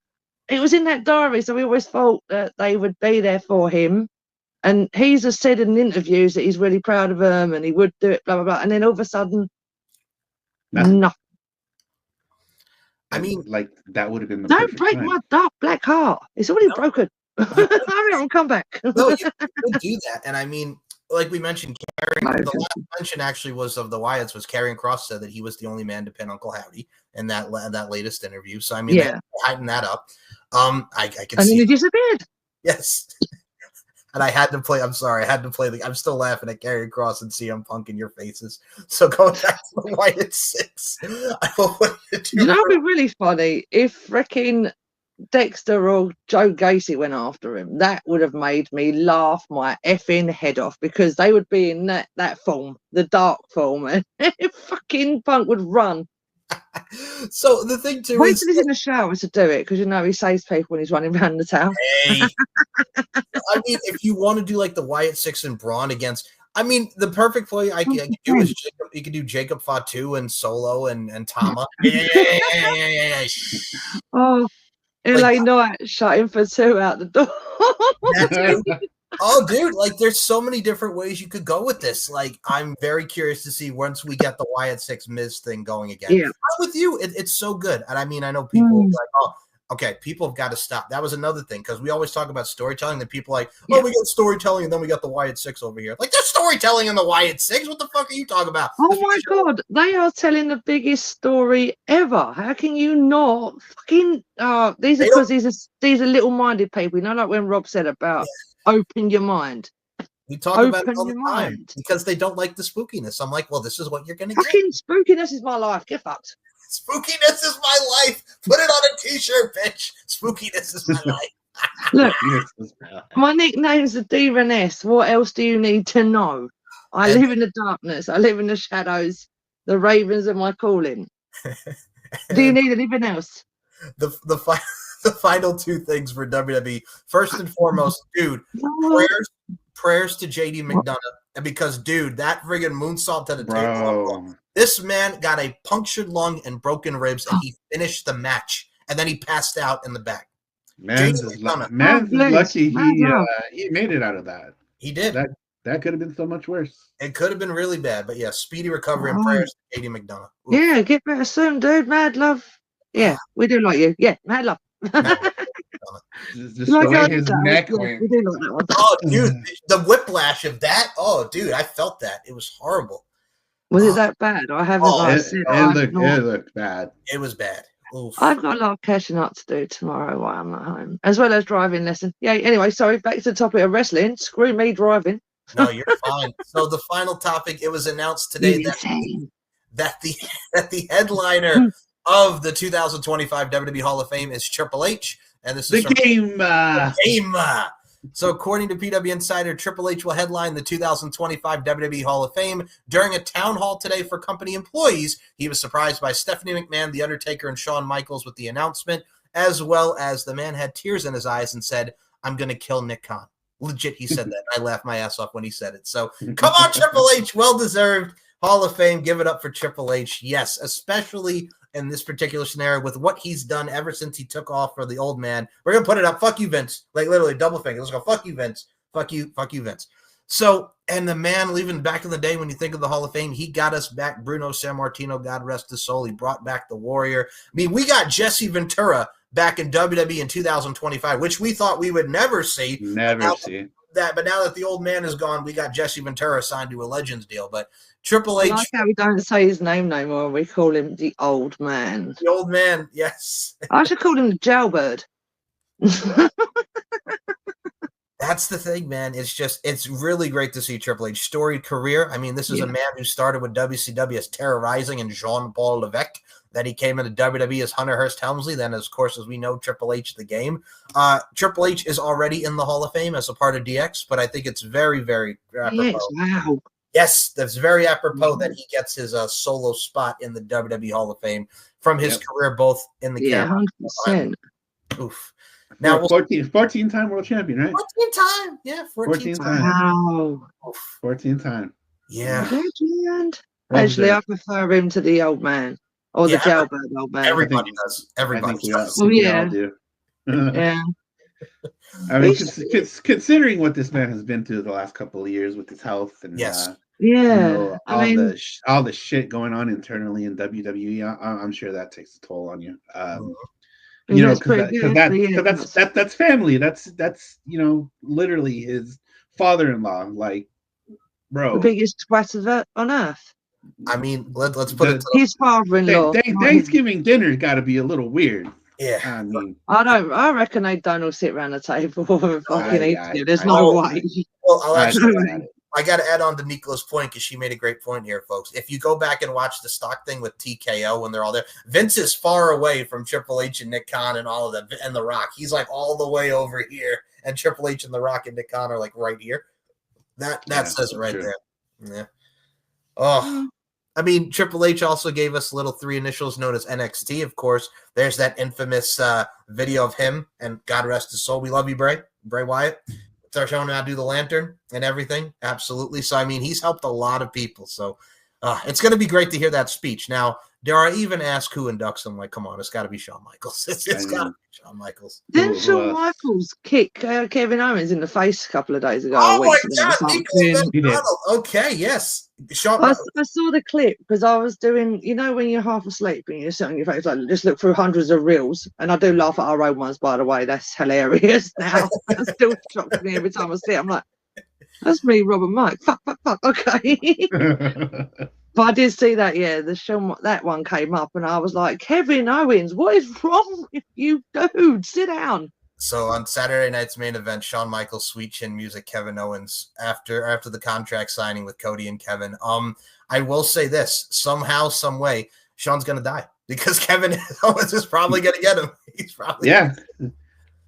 it was in that diary, so we always thought that they would be there for him. And he's just said in interviews that he's really proud of them and he would do it, blah, blah, blah. And then all of a sudden, nothing. I mean, like, that would have been the don't break my dark black heart. It's already broken. I'll come back. No, you could do that. And I mean, like we mentioned, the last mention actually was of the Wyatts was Karrion Kross said that he was the only man to pin Uncle Howdy in that latest interview. So I mean, they heightened that up. I can see. And then he disappeared. Yes. And I had to play. I'm sorry, I had to play. I'm still laughing at Karrion Kross and CM Punk in your faces. So going back to the Wyatt Six, I hope you know, it'd be really funny if freaking Dexter or Joe Gacy went after him. That would have made me laugh my effing head off because they would be in that form, the dark form, and fucking Punk would run. So the thing too wait is, till he's in the shower to do it because he saves people when he's running around the town. Hey, I mean, if you want to do like the Wyatt Six and Braun against, I mean, the perfect play I could do is Jacob, you could do Jacob Fatu and Solo and Tama. Yeah. Oh, LA Knight shutting for two out the door. Oh, dude, like there's so many different ways you could go with this. Like, I'm very curious to see once we get the Wyatt Six Miz thing going again. Yeah. I'm with you. It's so good. And I mean, I know people will be like, oh, okay, people have got to stop. That was another thing because we always talk about storytelling. That people like, oh, we got storytelling, and then we got the Wyatt Six over here. Like, there's storytelling in the Wyatt Six. What the fuck are you talking about? Oh my god, they are telling the biggest story ever. How can you not fucking? These are little-minded people. You know, like when Rob said about open your mind. We talk about it all the time because they don't like the spookiness. I'm like, well, this is what you're gonna get. Fucking spookiness is my life. Get fucked. Spookiness is my life. Put it on a t-shirt, bitch. Spookiness is my life. Look, Phoenix was bad. my nickname's the Divaness. What else do you need to know? I And- live in the darkness. I live in the shadows. The ravens are my calling. Do you need anything else? The final two things for WWE. First and foremost, dude, No. prayers to JD McDonough. And because, dude, that friggin' moonsault to the table. Bro. This man got a punctured lung and broken ribs, and he finished the match. And then he passed out in the back. Man's JD is McDonough. lucky Mad love. he made it out of that. He did. That could have been so much worse. It could have been really bad, but yeah, speedy recovery and Oh. prayers to JD McDonough. Oof. Yeah, get better soon, dude. Mad love. Yeah, we do like you. Yeah, mad love. Just Like the way our his dad, neck yeah, went. we do like that one. Oh, dude, the whiplash of that. Oh, dude, I felt that. It was horrible. Was it that bad? I haven't Oh, like It, said. it looked bad. It was bad. Oof. I've got a lot of catching up to do tomorrow while I'm at home, as well as driving lesson. Yeah. Anyway, sorry. Back to the topic of wrestling. Screw me driving. No, you're fine. So the final topic, it was announced today that the headliner of the 2025 WWE Hall of Fame is Triple H, and this is The game. game. So according to PW Insider, Triple H will headline the 2025 WWE Hall of Fame during a town hall today for company employees. He was surprised by Stephanie McMahon, The Undertaker, and Shawn Michaels with the announcement, as well as the man had tears in his eyes and said, "I'm going to kill Nick Khan." Legit, he said that. I laughed my ass off when he said it. So come on, Triple H, well-deserved Hall of Fame. Give it up for Triple H. Yes, especially in this particular scenario with what he's done ever since he took off for the old man. We're going to put it up. Fuck you, Vince. Like literally double finger. Let's go. Fuck you, Vince. Fuck you, Vince. So, and the man, even back in the day when you think of the Hall of Fame, he got us back Bruno Sammartino, God rest his soul. He brought back the Warrior. I mean, we got Jesse Ventura back in WWE in 2025, which we thought we would never see. Never see. But now that the old man is gone, we got Jesse Ventura signed to a Legends deal. But Triple H, I like how we don't say his name no more. We call him the old man. the old man, yes. I should call him the jailbird. That's the thing, man. It's really great to see Triple H storied career. I mean, this is a man who started with WCW as Terrorizing and Jean-Paul Levesque. Then he came into WWE as Hunter Hearst Helmsley. Then, of course, as we know, Triple H, the game. Triple H is already in the Hall of Fame as a part of DX, but I think it's very, very apropos. Yes, wow. Yes, that's very apropos that he gets his solo spot in the WWE Hall of Fame from his career, both in the camera. 100%. Oof. Now, 14-time world champion, right? 14 time. Yeah, 14 time. Wow. 14-time. Yeah. Legend. Actually, I prefer him to the old man. Or the jailbird old man. Everybody does. Everybody does. We all do. Yeah. I mean, considering what this man has been through the last couple of years with his health and all the shit going on internally in WWE, I'm sure that takes a toll on you. Because that's family. That's literally his father-in-law. Like, bro, the biggest twat on earth. I mean, let's put it. His father-in-law. Thanksgiving dinner got to be a little weird. Yeah, I mean, I reckon they don't all sit around the table and fucking eat together. There's no way. Well, I got to add on to Nicola's point because she made a great point here, folks. If you go back and watch the stock thing with TKO when they're all there, Vince is far away from Triple H and Nick Khan and all of them, and The Rock. He's like all the way over here, and Triple H and The Rock and Nick Khan are like right here. That says it right there. Yeah. Oh. I mean, Triple H also gave us little three initials known as NXT, of course. There's that infamous video of him, and God rest his soul. We love you, Bray Wyatt. Start showing him how to do the lantern and everything. Absolutely. So, I mean, he's helped a lot of people. So, it's going to be great to hear that speech. Now, Dara even asked who inducts him. Like, come on, it's got to be Shawn Michaels. It's got to be Shawn Michaels. Didn't Shawn Michaels kick Kevin Owens in the face a couple of days ago? Oh, my God. Okay, yes. I saw the clip because I was doing, when you're half asleep and you're sitting on your face, like just look through hundreds of reels. And I do laugh at our own ones, by the way. That's hilarious now. It still shocks me every time I see it. I'm like, that's me, Robert Mike. Fuck. Okay. But I did see that, that one came up and I was like, Kevin Owens, what is wrong with you, dude? Sit down. So on Saturday night's main event, Shawn Michaels, Sweet Chin Music, Kevin Owens, after the contract signing with Cody and Kevin. I will say this, somehow, some way, Shawn's gonna die because Kevin Owens is probably gonna get him. He's probably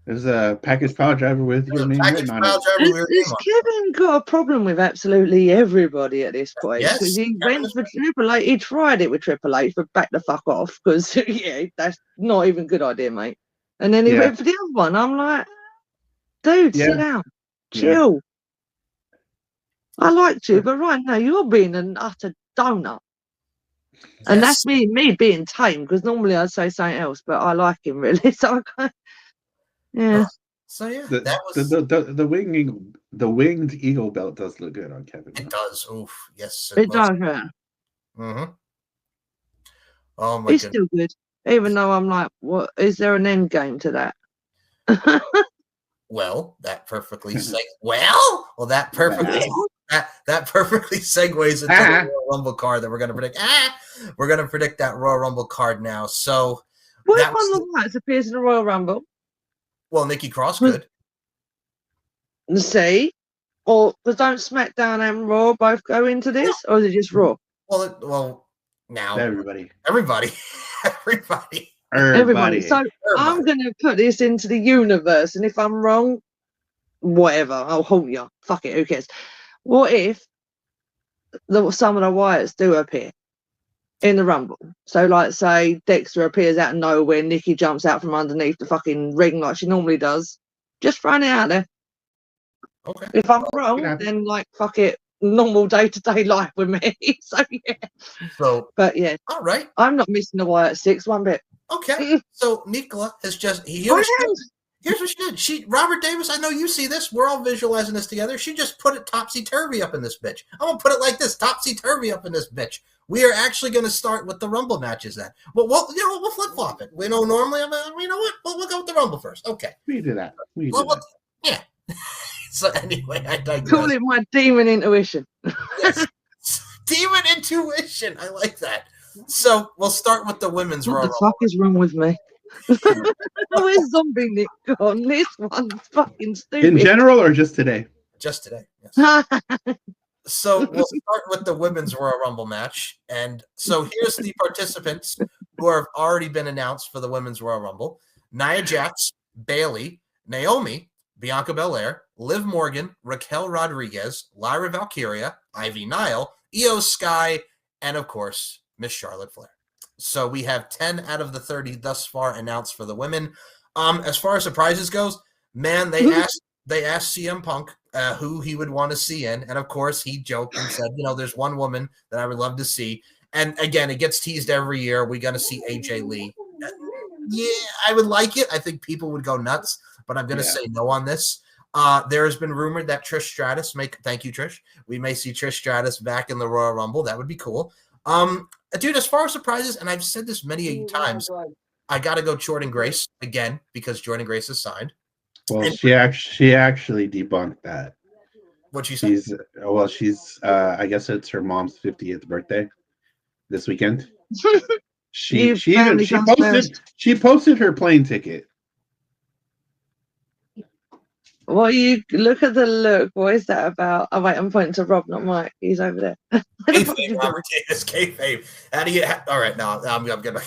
There's a package pile driver with your name Package written on pile it. driver with your name Has on Kevin got a problem with absolutely everybody at this point? Yes, Because he Kevin went is for Triple H. He tried it with Triple H, but back the fuck off. Because yeah, that's not even a good idea, mate. And then he Yeah. went for the other one. I'm like, dude, sit Yeah. down, Yeah. chill. I liked you, but right now you're being an utter donut. And Yes. that's me being tame, because normally I'd say something else, but I like him really. So I can't, yeah. So yeah, The, that the, was. the winged eagle belt does look good on Kevin. It does. Oof. Yes. It does, yeah. Mm-hmm. Oh my It's goodness. still good. Even though I'm like, what is there an end game to that? Well, that perfectly that perfectly that perfectly segues into the Royal Rumble card that we're gonna predict. We're gonna predict that Royal Rumble card now. So What that if was one of the Whites appears in the Royal Rumble? well, Nikki Cross could. See? Or because don't SmackDown and Raw both go into this? Or is it just Raw? Well, now Everybody. everybody. Everybody. So I'm going to put this into the universe, and if I'm wrong, whatever, I'll haunt you. Fuck it, who cares? What if some of the Wyatts do appear in the Rumble? So, like, say Dexter appears out of nowhere, Nikki jumps out from underneath the fucking ring like she normally does. Just throwing it out there. Okay. If I'm wrong, then like fuck it, normal day-to-day life with me. So yeah. So, but yeah, all right. I'm not missing the Wyatt 6 one bit. Okay. So Nicola has just here's what she did. Robert Davis, I know you see this. We're all visualizing this together. She just put it topsy-turvy up in this bitch. I'm gonna put it like this: topsy-turvy up in this bitch. We are actually going to start with the Rumble matches then. Well, we'll flip-flop it. We know normally, you know what? We'll go with the Rumble first. Okay. We do that. Yeah. So anyway, I digress. Call it my demon intuition. Yes. Demon intuition. I like that. So we'll start with the women's What Royal the fuck is wrong with me? Where's Zombie Nick gone? This one's fucking stupid. In general or just today? Just today, yes. So we'll start with the women's Royal Rumble match. And so here's the participants who have already been announced for the women's Royal Rumble. Nia Jax, Bayley, Naomi, Bianca Belair, Liv Morgan, Raquel Rodriguez, Lyra Valkyria, Ivy Nile, Io Sky, and of course, Miss Charlotte Flair. So we have 10 out of the 30 thus far announced for the women. As far as surprises goes, man, they asked CM Punk who he would want to see in, and of course he joked and said, there's one woman that I would love to see. And again, it gets teased every year. We're going to see AJ Lee. Yeah, I would like it. I think people would go nuts, but I'm going to say no on this. There has been rumored that Trish Stratus thank you, Trish. We may see Trish Stratus back in the Royal Rumble. That would be cool. Dude, as far as surprises, and I've said this many times, I got to go Jordynne Grace again because Jordynne Grace is signed. Well, and she actually debunked that. What'd she say? She's I guess it's her mom's 50th birthday this weekend. She posted her plane ticket. Well, you look at the look. What is that about? Oh wait, I'm pointing to Rob, not Mike. He's over there. Kayfabe, Robert Davis, kayfabe. How do you? All right, now I'm gonna.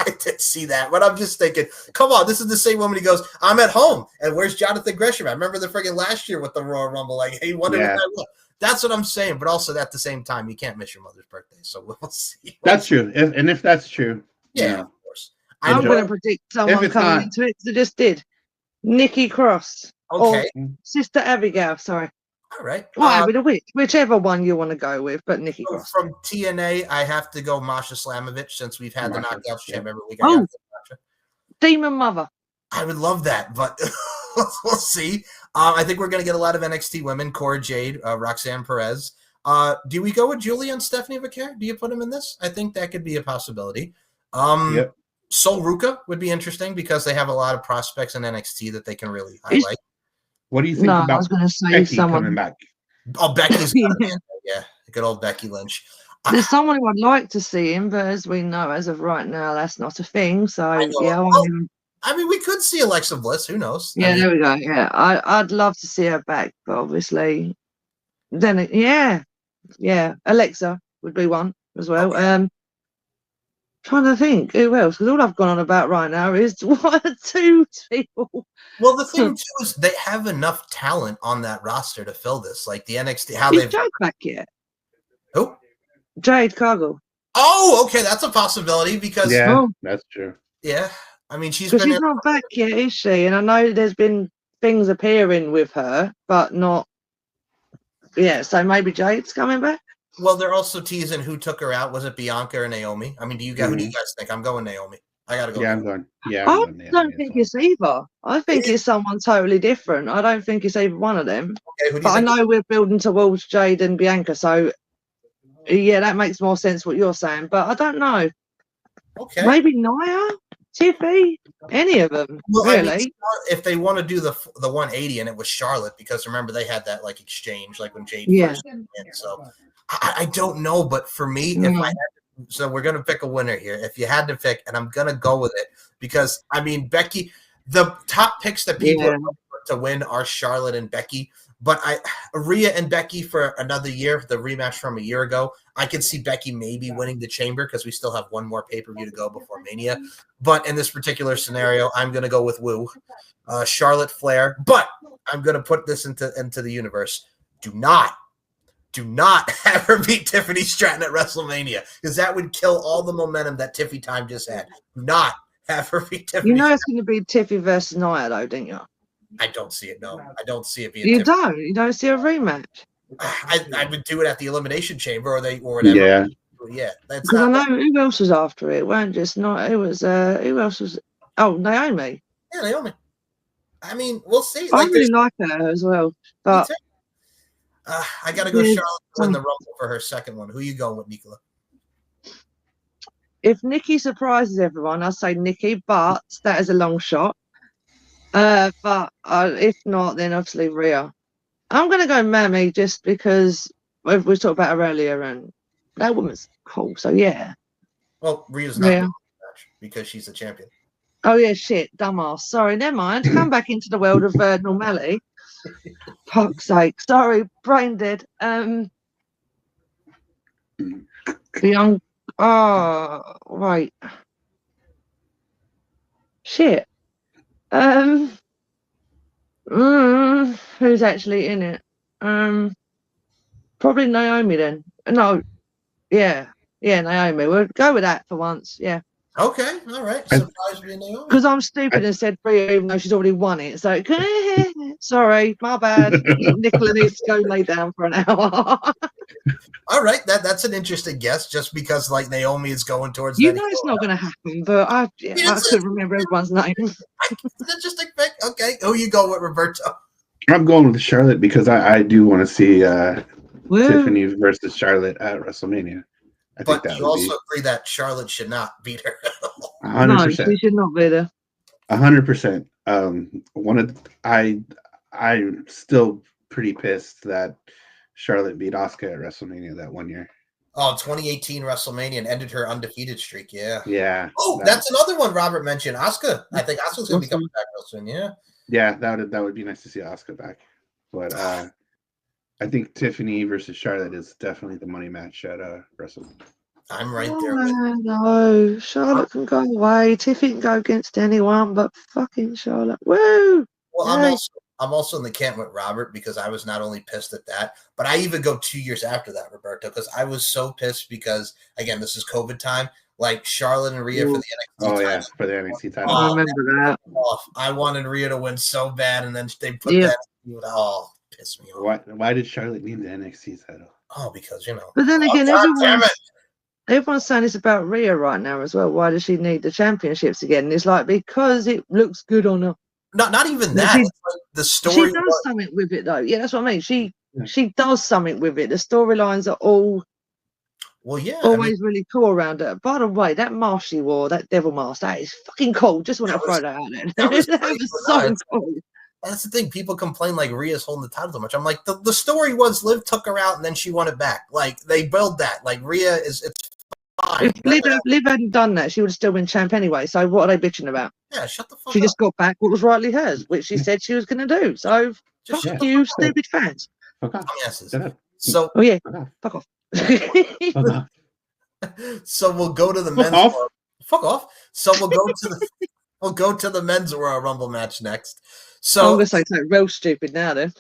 I did see that, but I'm just thinking, come on, this is the same woman. He goes, "I'm at home," and where's Jonathan Gresham? I remember the friggin' last year with the Royal Rumble. Like, hey, what that was. That's what I'm saying. But also at the same time, you can't miss your mother's birthday, so we'll see. That's true. If that's true, yeah, of course. I'm going to predict someone coming into it. They just did. Nikki Cross. Okay. Or Sister Abigail. Sorry. All right. Whichever one you want to go with, but Nikki Cross. From TNA, I have to go Masha Slamovich since we've had the Knockouts champ every week. Demon Mother. I would love that, but we'll see. I think we're going to get a lot of NXT women. Cora Jade, Roxanne Perez. Do we go with Julia and Stephanie Vaquer? Do you put them in this? I think that could be a possibility. Sol Ruka would be interesting because they have a lot of prospects in NXT that they can really highlight. What do you think about I was going to say Becky coming back? Oh, Becky's yeah, good old Becky Lynch. There's someone who I'd like to see him, but as we know, as of right now, that's not a thing. So yeah, I mean, we could see Alexa Bliss. Who knows? Yeah, there we go. Yeah, I'd love to see her back, but obviously, then yeah, Alexa would be one as well. Okay. Trying to think who else, because all I've gone on about right now is what two people. Well, the thing too is they have enough talent on that roster to fill this. Like the NXT, how Is they've Jade back yet? who? Jade Cargill. Oh, okay, that's a possibility because Yeah, Oh. that's true. yeah, I mean she's Because been she's not back yet, is she? And I know there's been things appearing with her, but not. Yeah, so maybe Jade's coming back. well, they're also teasing who took her out. Was it Bianca or Naomi? I mean, who do you guys think? I'm going Naomi. I gotta go. Yeah, Naomi. I'm going. Yeah, I'm I going Naomi don't as think well. it's either. I think it's someone totally different. I don't think it's either one of them. Okay, who do But you I think? know we're building towards Jade and Bianca, so yeah, that makes more sense what you're saying. But I don't know. Okay. Maybe Nia, Tiffy, any of them, Well, really. I mean, if they want to do the 180 and it was Charlotte, because remember they had that like exchange like when Jade first came in. So I don't know, but for me, if I had to, so we're gonna pick a winner here. If you had to pick, and I'm gonna go with it because I mean Becky, the top picks that people are to win are Charlotte and Becky. But Rhea and Becky for another year, the rematch from a year ago. I could see Becky maybe winning the Chamber because we still have one more pay-per-view to go before Mania. But in this particular scenario, I'm going to go with Woo, Charlotte Flair. But I'm going to put this into the universe. Do not have her beat Tiffany Stratton at WrestleMania because that would kill all the momentum that Tiffy Time just had. Do not have her beat Tiffany. You know it's going to be Tiffy versus Nia, though, didn't you? I don't see it. No, I don't see it being. You Tiffany. don't. You don't see a rematch. I would do it at the Elimination Chamber or whatever. Yeah. That's Because I not. know who else was after it. It weren't just not. It was who else was? Oh, Naomi. Yeah, Naomi. I mean, we'll see. I Like, really like her as well, but I got to go Charlotte to win the Rumble for her second one. Who you going with, Nicola? if Nikki surprises everyone, I'll say Nikki, but that is a long shot. But if not, then obviously Rhea. I'm going to go Mammy just because we talked about her earlier and that woman's cool. So, yeah. Well, Rhea's not in the match because she's a champion. Oh, yeah, shit. Dumbass. Sorry, never mind. Come back into the world of normality. Fuck's sake. Sorry, brain dead. Bianca. Oh, right. Shit. Who's actually in it? Probably Naomi then. No, yeah, Naomi. We'll go with that for once. Yeah. Okay, all right. Surprise me, Naomi. Because I'm stupid and said Rhea, even though she's already won it. So, sorry, my bad. Nicola needs to go lay down for an hour. All right, that's an interesting guess. Just because like Naomi is going towards. You know it's not going to happen, but I couldn't remember everyone's name. It's an interesting pick. Okay, who you go with, Roberto? I'm going with Charlotte because I do want to see Tiffany versus Charlotte at WrestleMania. I But think that you also agree that Charlotte should not beat her. 100%. No, she should not be there. 100%. I'm still pretty pissed that Charlotte beat Asuka at WrestleMania that one year. Oh, 2018 WrestleMania and ended her undefeated streak. Yeah. Yeah. Oh, that's another one Robert mentioned. Asuka. I think Asuka's going to be coming back real soon. Yeah. Yeah, that would be nice to see Asuka back. But I think Tiffany versus Charlotte is definitely the money match at WrestleMania. I'm right there with you. No, Charlotte can go away. Tiffy can go against anyone, but fucking Charlotte. Woo! Well, I'm also in the camp with Robert because I was not only pissed at that, but I even go 2 years after that, Roberto, because I was so pissed because again, this is COVID time. Like Charlotte and Rhea for the NXT title. Yeah, for the NXT title. I remember that. I wanted Rhea to win so bad, and then they put that. Oh, pissed me off. Why did Charlotte need the NXT title? Oh, because But then again, everyone's saying it's about Rhea right now as well. Why does she need the championships again? And it's like because it looks good on her. Not even that. Like the story. She does something with it though. Yeah, that's what I mean. She does something with it. The storylines are all always really cool around her. By the way, that mask she wore, that devil mask, that is fucking cool. Just want to throw that out there. That was so cool. That's the thing. People complain like Rhea's holding the title too much. I'm like, the story was Liv took her out and then she won it back. Like they build that. Like Rhea it's fine. If Liv hadn't done that, she would have still been champ anyway. So what are they bitching about? Yeah, shut the fuck up. She just got back what was rightly hers, which she said she was going to do. So fuck you, stupid fans. Fuck off. So fuck off. So we'll go to the Fuck men's. off. Fuck off. So we'll go to the men's Royal Rumble match next. I'm So gonna say something real stupid now. Then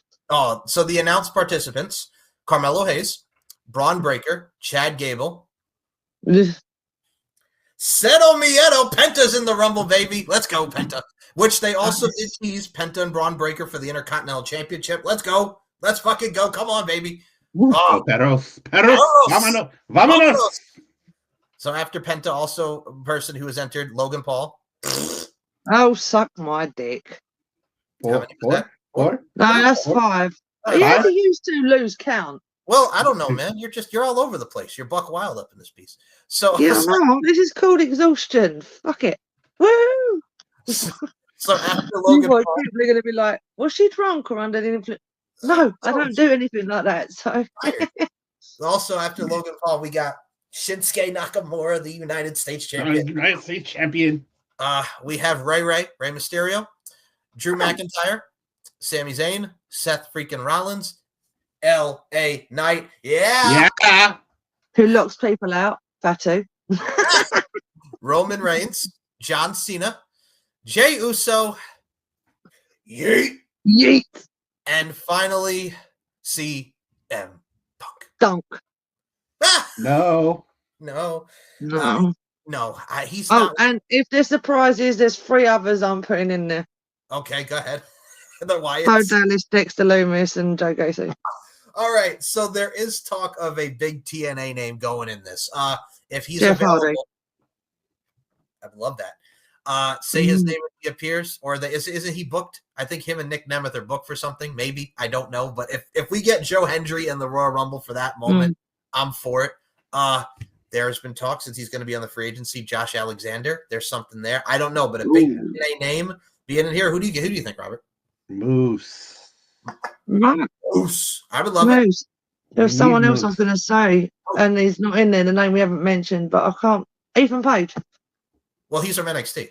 so the announced participants: Carmelo Hayes, Braun Breaker, Chad Gable, Cero Miedo. Penta's in the Rumble, baby. Let's go, Penta. Which they also did tease Penta and Braun Breaker for the Intercontinental Championship. Let's go. Let's fucking go. Come on, baby. Oh, Perros. Vámonos. Vámonos. So after Penta, also a person who was entered, Logan Paul. oh, suck my dick. How many was that? Four? No, that's 5. Five. Yeah, they used to lose count. Well, I don't know, man. You're all over the place. You're buck wild up in this piece. So Yeah, no, this is called exhaustion. Fuck it. Woo! so after You Logan boy, Paul, people are going to be like, was she drunk or under the influence? No, I don't do anything like that. So also after Logan Paul, we got Shinsuke Nakamura, the United States champion. United States champion. We have Rey Mysterio, Drew McIntyre, Sami Zayn, Seth freaking Rollins, L.A. Knight. Yeah. who locks people out? Fatu. Roman Reigns, John Cena, Jey Uso, yeet, Yeet. and finally CM Punk. Dunk. Ah, No. no, No. no, he's Oh, not. and if the surprise is, there's 3 others I'm putting in there. Okay, go ahead. The Bo Wyatts. Dallas, Dexter Loomis, and Joe Gacy. All right, so there is talk of a big TNA name going in this. If he's Jeff available, Hardy. I'd love that. Say his name when he appears, or isn't he booked? I think him and Nick Nemeth are booked for something. Maybe, I don't know. But if we get Joe Hendry in the Royal Rumble for that moment, I'm for it. There's been talk since he's going to be on the free agency. Josh Alexander, there's something there. I don't know, but a big TNA name being in here. Who do you think, Robert? Moose. Moose. I would love it. Moose. There's someone else I was going to say, and he's not in there. The name we haven't mentioned, but I can't. Ethan Page. Well, he's from NXT.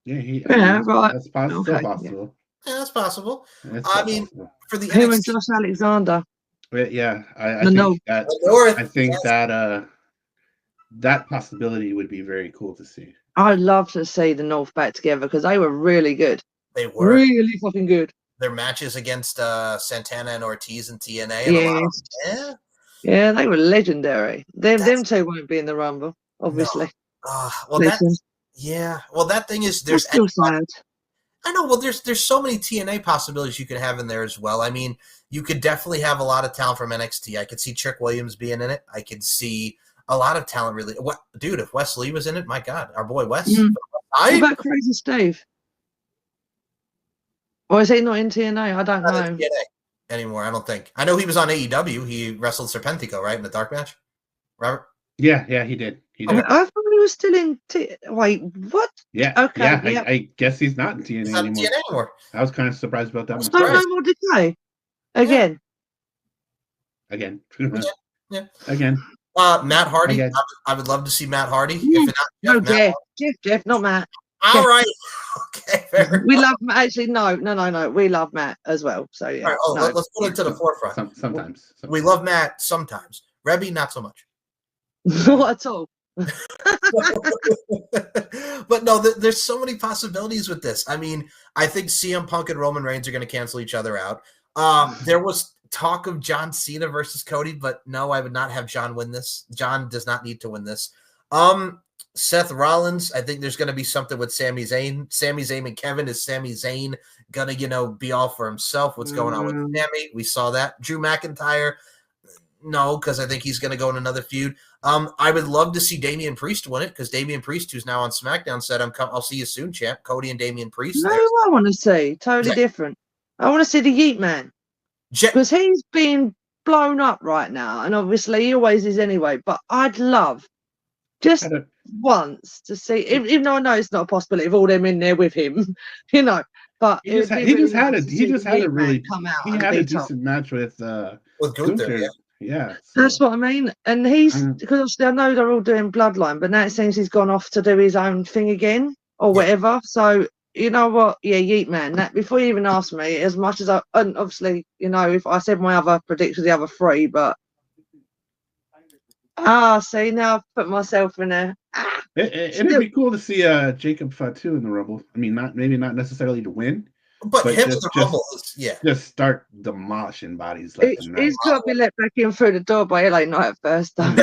Yeah, right. That's possible. Okay, Possible. Yeah, that's possible. It's I mean, possible. for the Him and NXT, Josh Alexander. But yeah, I The think North. that the North, I think yes. that possibility would be very cool to see. I'd love to see the North back together because they were really good. They were. Really fucking good. Their matches against Santana and Ortiz and TNA. And Yes. Yeah, they were legendary. Them two won't be in the Rumble, obviously. Well, that thing is, there's still sad. I know. Well, there's so many TNA possibilities you could have in there as well. I mean, you could definitely have a lot of talent from NXT. I could see Trick Williams being in it. I could see a lot of talent. Really, dude? If Wes Lee was in it, my God, our boy Wes. What about Crazy Steve? Or is he not in TNA? I don't know. TNA anymore. I don't think. I know he was on AEW. He wrestled Serpentico, right, in the dark match. Robert. Yeah, he did. He did. I thought he was still in. Wait, what? Yeah. Okay. Yeah. I guess he's not in TNA He's not in anymore. TNA anymore. I was kind of surprised about that So one. no more Decay. Again. Again. Yeah. Again. Matt Hardy. Again. I would love to see Matt Hardy. Yeah. If not Jeff, not Matt. All right. Okay. Fair We love Matt. Actually, no. We love Matt as well. So yeah. All right, let's put it to the forefront. Sometimes. We love Matt sometimes. Rebby, not so much. Not at all. But no, there's so many possibilities with this. I mean, I think CM Punk and Roman Reigns are going to cancel each other out. There was talk of John Cena versus Cody, but no, I would not have John win this. John does not need to win this. Seth Rollins, I think there's going to be something with Sami Zayn. Sami Zayn and Kevin. Is Sami Zayn going to, be all for himself? What's going on with Sami? We saw that. Drew McIntyre, no, because I think he's going to go in another feud. I would love to see Damian Priest win it because Damian Priest, who's now on SmackDown, said, I'll see you soon, champ. Cody and Damian Priest. No, I want to see. Totally different. I want to see the Yeet Man. Because he's being blown up right now. And obviously he always is anyway. But I'd love just once to see, even though I know it's not a possibility of all them in there with him, But he just had a decent match with Gunther. Yeah, so. That's what I mean. And he's because obviously I know they're all doing Bloodline, but now it seems he's gone off to do his own thing again or whatever. So you know what? Yeah, Yeet Man. That before you even asked me, as much as and obviously if I said my other predictions, the other 3, but See, now I've put myself in a. It'd be cool to see Jacob Fatu in the Rumble. I mean, maybe not necessarily to win, but him in just the Rumble is just start demolishing bodies left and right. He's got to be let back in through the door by LA Knight first, though.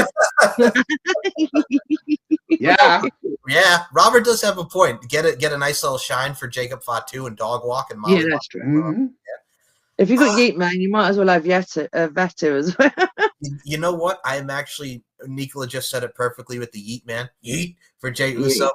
Yeah. Robert does have a point. Get a nice little shine for Jacob Fatu and Dog Walk and Molly. Yeah, that's true. Mhm. If you got Yeet Man, you might as well have Vatu as well. You know what? I'm actually, Nicola just said it perfectly with the Yeet Man. Yeet for Jey Uso.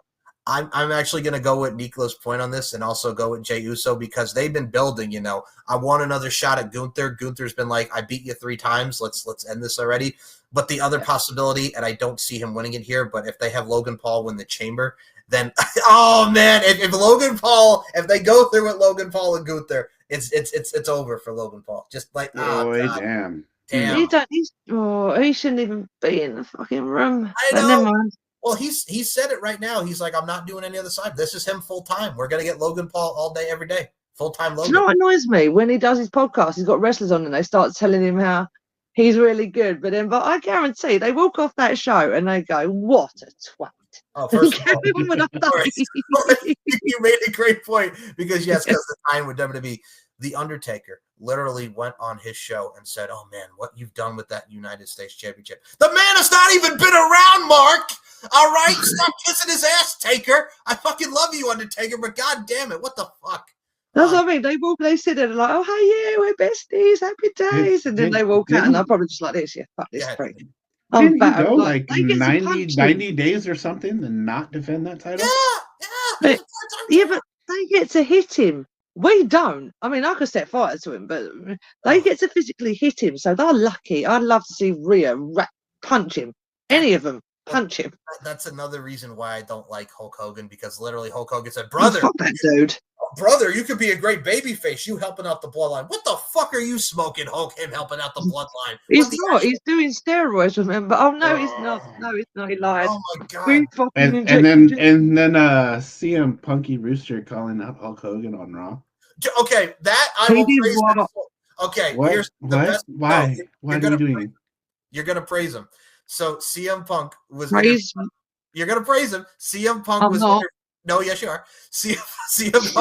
I'm actually going to go with Nicola's point on this and also go with Jey Uso because they've been building, I want another shot at Gunther. Gunther's been like, I beat you 3 times. Let's end this already. But the other possibility, and I don't see him winning it here, but if they have Logan Paul win the Chamber, then, oh man, if Logan Paul, if they go through with Logan Paul and Gunther, it's over for Logan Paul. Just like, damn. He shouldn't even be in the fucking room. I But know. never mind. Well, he said it right now. He's like, I'm not doing any other side. This is him full time. We're gonna get Logan Paul all day, every day, full time Do Logan. you know what annoys me? When he does his podcast, he's got wrestlers on and they start telling him how he's really good. But I guarantee they walk off that show and they go, what a twat. Oh, first of all, Kevin would have done. you made a great point because because the time with WWE, The Undertaker literally went on his show and said, "Oh man, what you've done with that United States Championship. The man has not even been around, Mark. All right, stop kissing his ass, Taker. I fucking love you, Undertaker, but god damn it, what the fuck?" That's what I mean. They sit there like, oh, hey, yeah, we're besties, happy days. And then they walk out and they're probably just like this, fuck this freak. Didn't he go like 90 days or something and not defend that title? Yeah. But they get to hit him. We don't. I mean, I could set fire to him, but they get to physically hit him. So they're lucky. I'd love to see Rhea punch him. Any of them. Punch him. That's another reason why I don't like Hulk Hogan, because literally Hulk Hogan said, brother, fuck that dude. Brother, you could be a great baby face. You helping out the bloodline. What the fuck are you smoking, Hulk? Him helping out the bloodline. He's not. He's doing steroids, remember? Oh no, he's not. No, he's not. He lied. Oh my god. And then CM Punky Rooster calling out Hulk Hogan on Raw. Okay, that I will praise him. Okay, what? Here's the best. Why? Why are you doing it? You're gonna praise him. So CM Punk was. You're gonna praise him. CM Punk was. No, yes, you are. CM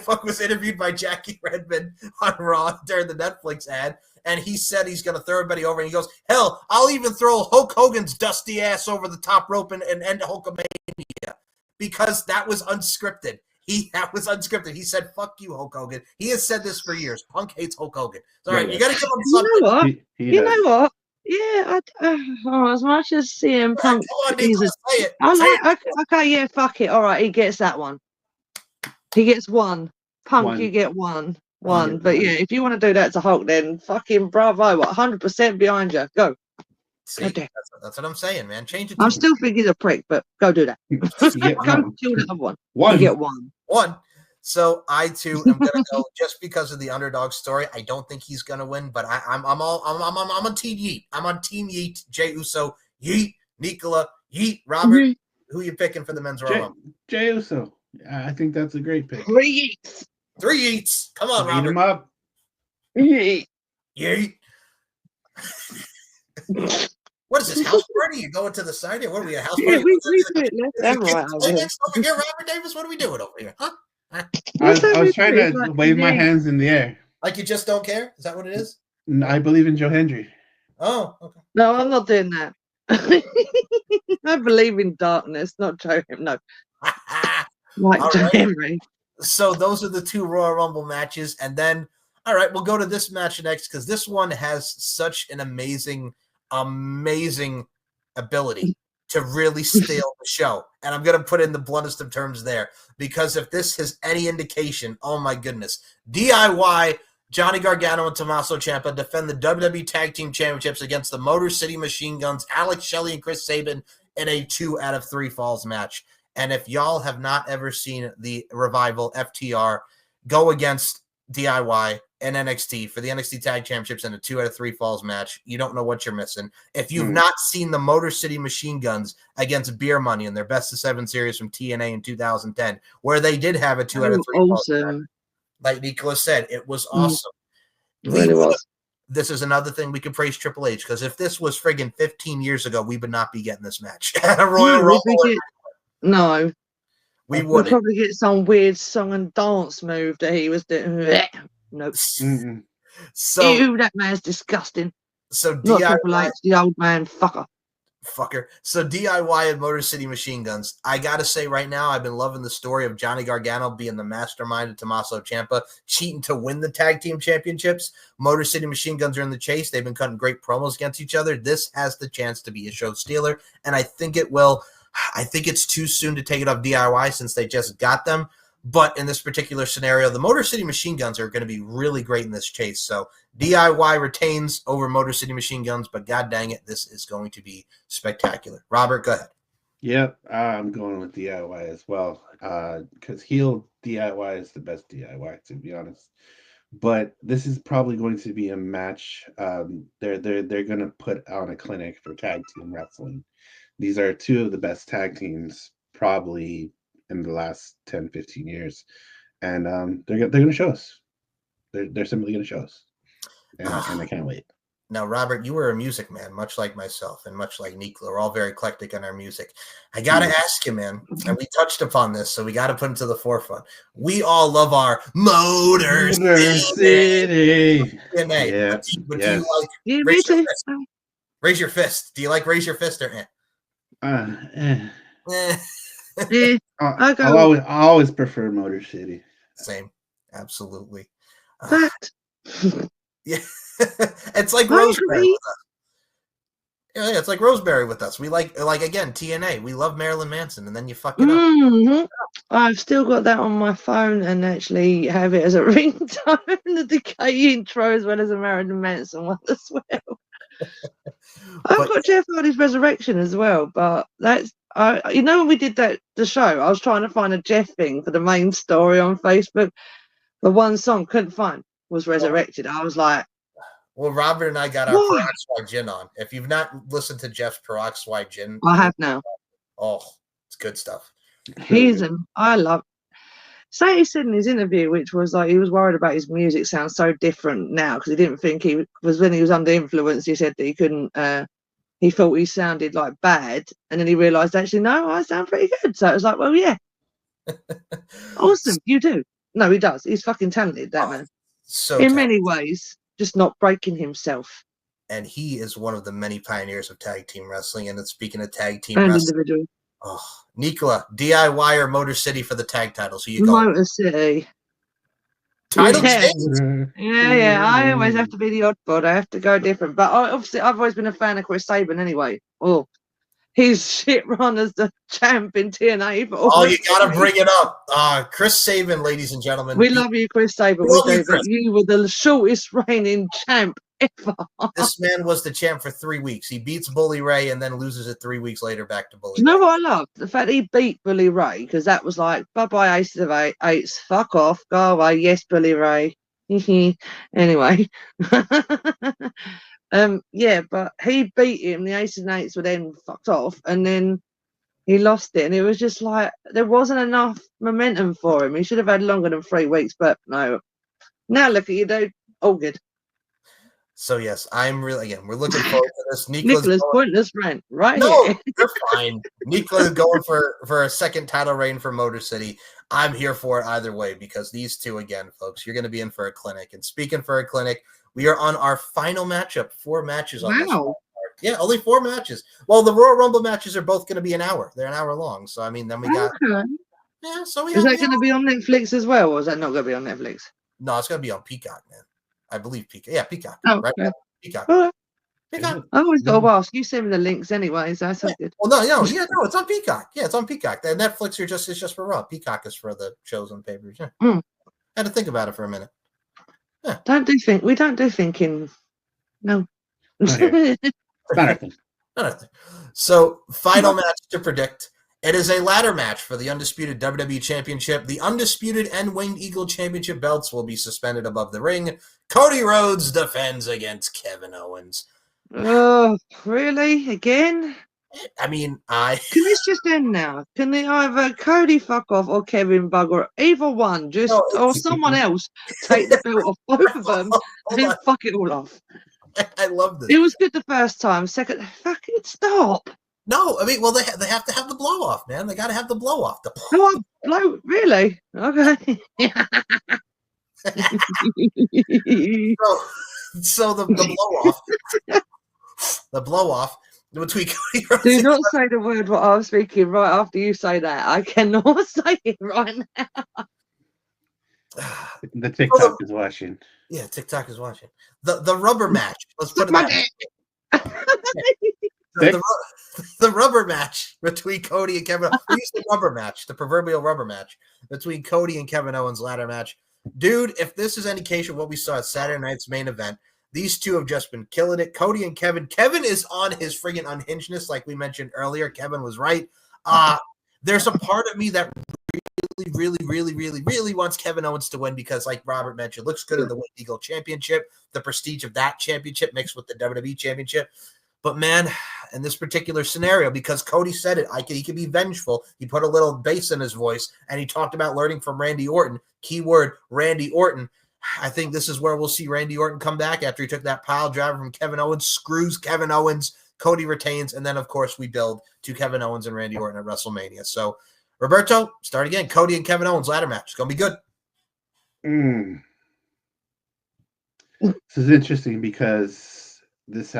Punk was interviewed by Jackie Redmond on Raw during the Netflix ad, and he said he's going to throw everybody over, and he goes, hell, I'll even throw Hulk Hogan's dusty ass over the top rope and end Hulkamania, because that was unscripted. That was unscripted. He said, fuck you, Hulk Hogan. He has said this for years. Punk hates Hulk Hogan. All right, you got to give him something. You know what? You know what? Yeah, as much as CM Punk, okay, yeah, fuck it. All right, he gets that one. He gets one. Punk, you get one. But yeah, if you want to do that to Hulk, then fucking bravo. 100% behind you. Go. See, that's what I'm saying, man. Change it. I still think he's a prick, but go do that. Go kill the other one. You get one. So I too am gonna go just because of the underdog story. I don't think he's gonna win, but I'm on Team Yeet. I'm on Team Yeet. Jey Uso, Yeet. Nicola, Yeet. Robert, who are you picking for the men's Royal Rumble? Jey Uso. I think that's a great pick. 3 Yeets. 3 Yeets. Come on, Robert. Eat him up. Yeet. Yeet. What is this, house party? You going to the side here? What are we, a house party? We do it left and right. Over here, Robert Davis. What are we doing over here? Huh? I was trying to wave my hands in the air. Like you just don't care? Is that what it is? I believe in Joe Hendry. Oh, okay. No, I'm not doing that. I believe in darkness, not Joe. No. Like Joe Henry. So those are the 2 Royal Rumble matches. And then, all right, we'll go to this match next, because this one has such an amazing ability to really steal the show. And I'm going to put in the bluntest of terms there, because if this has any indication, oh my goodness, DIY, Johnny Gargano and Tommaso Ciampa defend the WWE Tag Team Championships against the Motor City Machine Guns, Alex Shelley and Chris Sabin, in a 2 out of 3 falls match. And if y'all have not ever seen the Revival FTR go against DIY and NXT for the NXT Tag Championships in a 2 out of 3 falls match, you don't know what you're missing. If you've not seen the Motor City Machine Guns against Beer Money in their Best of 7 series from TNA in 2010, where they did have a 2 out of 3 falls match, like Nicola said, it was awesome. It really was. this is another thing we could praise Triple H, because if this was friggin' 15 years ago, we would not be getting this match at a Royal Rumble. No. We We'll wouldn't. probably get some weird song and dance move that he was doing. Nope. So, Ew, that man's disgusting. so Not DIY. Triple H, the old man fucker. So DIY and Motor City Machine Guns. I gotta say right now, I've been loving the story of Johnny Gargano being the mastermind of Tommaso Ciampa, cheating to win the tag team championships. Motor City Machine Guns are in the chase. They've been cutting great promos against each other. This has the chance to be a show stealer, and I think it will. I think it's too soon to take it off DIY since they just got them. But in this particular scenario, the Motor City Machine Guns are going to be really great in this chase. So DIY retains over Motor City Machine Guns, but god dang it, this is going to be spectacular. Robert, go ahead. Yep, I'm going with DIY as well, because heel DIY is the best DIY, to be honest. But this is probably going to be a match. They're going to put on a clinic for tag team wrestling. These are two of the best tag teams probably in the last 10, 15 years. And they're going to show us. They're simply going to show us. And I can't wait. Now, Robert, you were a music man, much like myself and much like Nikla. We're all very eclectic in our music. I got to ask you, man, and we touched upon this, so we got to put it to the forefront. We all love our Motor City. Yeah. But do you like raise your fist? Do you like raise your fist or I'll always prefer Motor City. Same, absolutely. Yeah. It's like Rosemary with us. Yeah, it's like Rosemary with us. We like again, TNA. We love Marilyn Manson, and then you fuck it up. Mm-hmm. I've still got that on my phone and actually have it as a ringtone, the Decay intro as well as a Marilyn Manson one as well. I've got Jeff Hardy's Resurrection as well, but that's when we did the show, I was trying to find a Jeff thing for the main story on Facebook. The one song couldn't find was Resurrected. I was like, well, Robert and I got our Peroxide Gin on. If you've not listened to Jeff's Peroxide Gin, I have now. Oh, it's good stuff. I love. Say he said in his interview, which was like he was worried about his music sounds so different now because he didn't think he was when he was under influence. He said that he couldn't. He thought he sounded like bad, and then he realised actually no, I sound pretty good. So it was like, well, yeah, awesome, you do. No, he does. He's fucking talented, that man. So in many ways, just not breaking himself. And he is one of the many pioneers of tag team wrestling. And speaking of tag team wrestling, individual. Oh, Nikla, DIY or Motor City for the tag titles? Who you going? Motor City. Title change. Yeah. I always have to be the oddball. I have to go different. But obviously, I've always been a fan of Chris Sabin anyway. Oh, his shit run as the champ in TNA. Oh, you got to bring it up. Chris Sabin, ladies and gentlemen. We love you, Chris Sabin. We do, but you were the shortest reigning champ ever. This man was the champ for 3 weeks. He beats Bully Ray and then loses it 3 weeks later back to Bully Ray. You know what I love? The fact he beat Bully Ray, because that was like, bye-bye, Aces of Eights. Fuck off. Go away. Yes, Bully Ray. Anyway. Yeah, but he beat him. The Aces and Eights were then fucked off, and then he lost it. And it was just like there wasn't enough momentum for him. He should have had longer than 3 weeks, but no. Now look at you, dude. All good. So yes, I'm really we're looking forward to this. Nicholas pointless rant, right? No, you're fine. Nicholas is going for a second title reign for Motor City. I'm here for it either way because these two, again, folks, you're going to be in for a clinic. And speaking for a clinic, we are on our final matchup. 4 matches on this card. Yeah, only 4 matches. Well, the Royal Rumble matches are both going to be an hour. They're an hour long. So I mean, then we got. Yeah, so we. Is that going to be on Netflix as well, or is that not going to be on Netflix? No, it's going to be on Peacock, man. I believe Peacock. Yeah, Peacock. Oh, right? Okay. Peacock. Right. Peacock. I always got to ask. You send me the links anyway, so that's good. Well, no, it's on Peacock. Yeah, it's on Peacock. The Netflix is just for Raw. Peacock is for the shows on papers. Yeah. I had to think about it for a minute. Yeah. We don't do thinking. No. So, final match to predict. It is a ladder match for the Undisputed WWE Championship. The Undisputed and Winged Eagle Championship belts will be suspended above the ring. Cody Rhodes defends against Kevin Owens. Oh, really? Again? I mean, Can this just end now? Can they either Cody fuck off or Kevin bugger? Either one, just No, or it's- someone else take the belt off both of them Hold and on. fuck it all off. I love this. It was good the first time. Second, fucking stop. No, I mean, well, they have to have the blow off, man. They got to have the blow off. Oh, blow, really? Okay. So the blow off, the blow off between Cody Rhodes. Do not say the word what I was speaking right after you say that. I cannot say it right now. The TikTok is watching. Yeah, TikTok is watching. The rubber match. Let's put it My that the rubber match between Cody and Kevin. We used the rubber match, the proverbial rubber match between Cody and Kevin Owens ladder match. Dude, if this is any case of what we saw at Saturday night's main event, these two have just been killing it. Cody and Kevin. Kevin is on his friggin' unhingedness, like we mentioned earlier. Kevin was right. There's a part of me that really wants Kevin Owens to win because, like Robert mentioned, looks good in the White Eagle Championship, the prestige of that championship mixed with the WWE Championship. But man, in this particular scenario, because Cody said it, he can be vengeful. He put a little bass in his voice, and he talked about learning from Randy Orton. Keyword, Randy Orton. I think this is where we'll see Randy Orton come back after he took that pile driver from Kevin Owens, screws Kevin Owens, Cody retains, and then, of course, we build to Kevin Owens and Randy Orton at WrestleMania. So, Roberto, start again. Cody and Kevin Owens ladder match. It's going to be good. This is interesting because this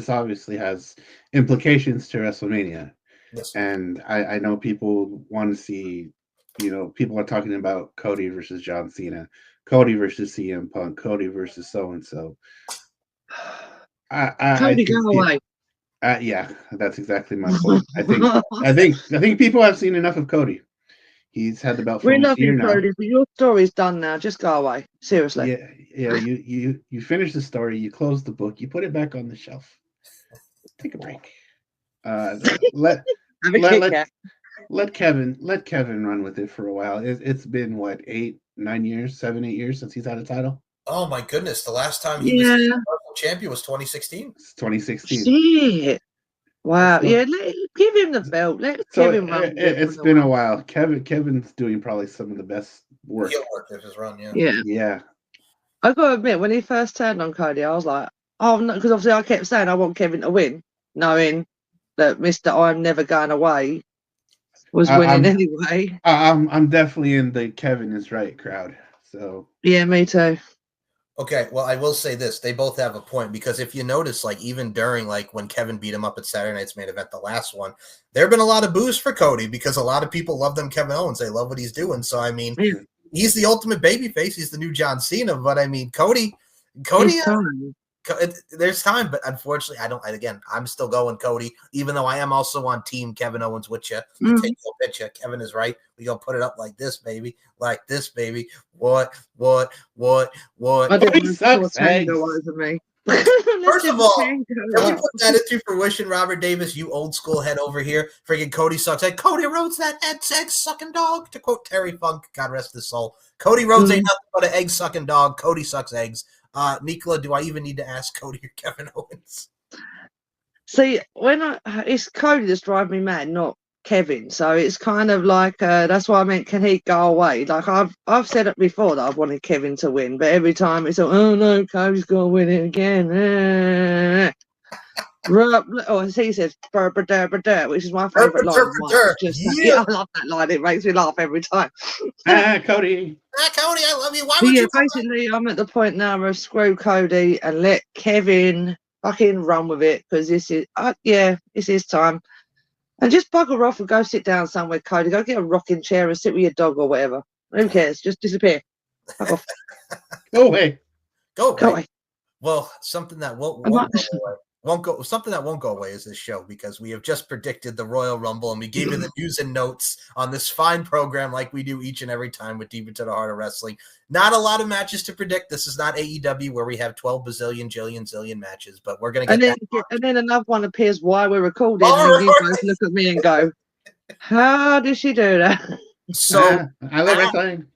obviously has implications to WrestleMania. Yes. And I know people want to see, people are talking about Cody versus John Cena, Cody versus CM Punk, Cody versus so-and-so. Cody, go away. Yeah, that's exactly my point. I think people have seen enough of Cody. He's had the belt for almost a year now. Cody, but your story's done now. Just go away. Seriously. Yeah. You finish the story. You close the book. You put it back on the shelf. Take a break. Let Kevin run with it for a while. It's been what 7-8 years since he's had a title. Oh my goodness! The last time he was champion was 2016. It's 2016. Shit. Wow. Yeah. Give him the belt. Let Kevin run. It's been a while. Kevin's doing probably some of the best work. Heel work of his run. Yeah. I gotta admit, when he first turned on Cody, I was like, oh no, because obviously I kept saying I want Kevin to win, knowing that Mr. I'm never going away was winning anyway. I'm definitely in the Kevin is right crowd. So yeah, me too. Okay, well, I will say this. They both have a point because if you notice, like, even during, like, when Kevin beat him up at Saturday night's main event, the last one, there have been a lot of boos for Cody because a lot of people love them Kevin Owens. They love what he's doing. So, I mean, he's the ultimate babyface. He's the new John Cena. But, I mean, Cody there's time, but unfortunately, I'm still going Cody, even though I am also on team Kevin Owens with you. Take your picture. Kevin is right. We gonna put it up like this, baby. Like this, baby. What? I didn't sucks over me. First of all, can we put that into fruition, Robert Davis, you old school head over here? Friggin' Cody sucks. Like, Cody Rhodes, that egg sucking dog, to quote Terry Funk, God rest his soul. Cody Rhodes ain't nothing but an egg sucking dog. Cody sucks eggs. Nicola, do I even need to ask Cody or Kevin Owens? See, it's Cody that's driving me mad, not Kevin. So it's kind of like that's why I meant, can he go away? Like I've said it before that I wanted Kevin to win, but every time it's like, oh no, Cody's gonna win it again. As he says, which is my favorite line. I love that line. It makes me laugh every time. Cody. Cody, I love you. Why would you? Basically, I'm at the point now of screw Cody and let Kevin fucking run with it because this is, it's his time. And just bugger off and go sit down somewhere, Cody. Go get a rocking chair and sit with your dog or whatever. Who cares? Just disappear. Fuck off. Go away. Go away. Well, something that won't go away. Something that won't go away is this show because we have just predicted the Royal Rumble and we gave you the news and notes on this fine program like we do each and every time with Deep Into the Heart of Wrestling. Not a lot of matches to predict. This is not AEW where we have 12 bazillion, jillion, zillion matches, but we're going to get and then another one appears while we're recording and you guys look at me and go, how did she do that? So I love wrestling.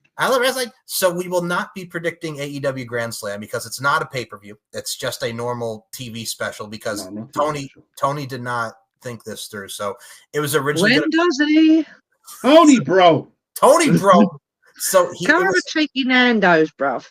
So we will not be predicting AEW Grand Slam because it's not a pay-per-view. It's just a normal TV special because Tony did not think this through. So it was originally When does he? Tony, bro. Tony, bro. So Go have a cheeky Nando's, bruv.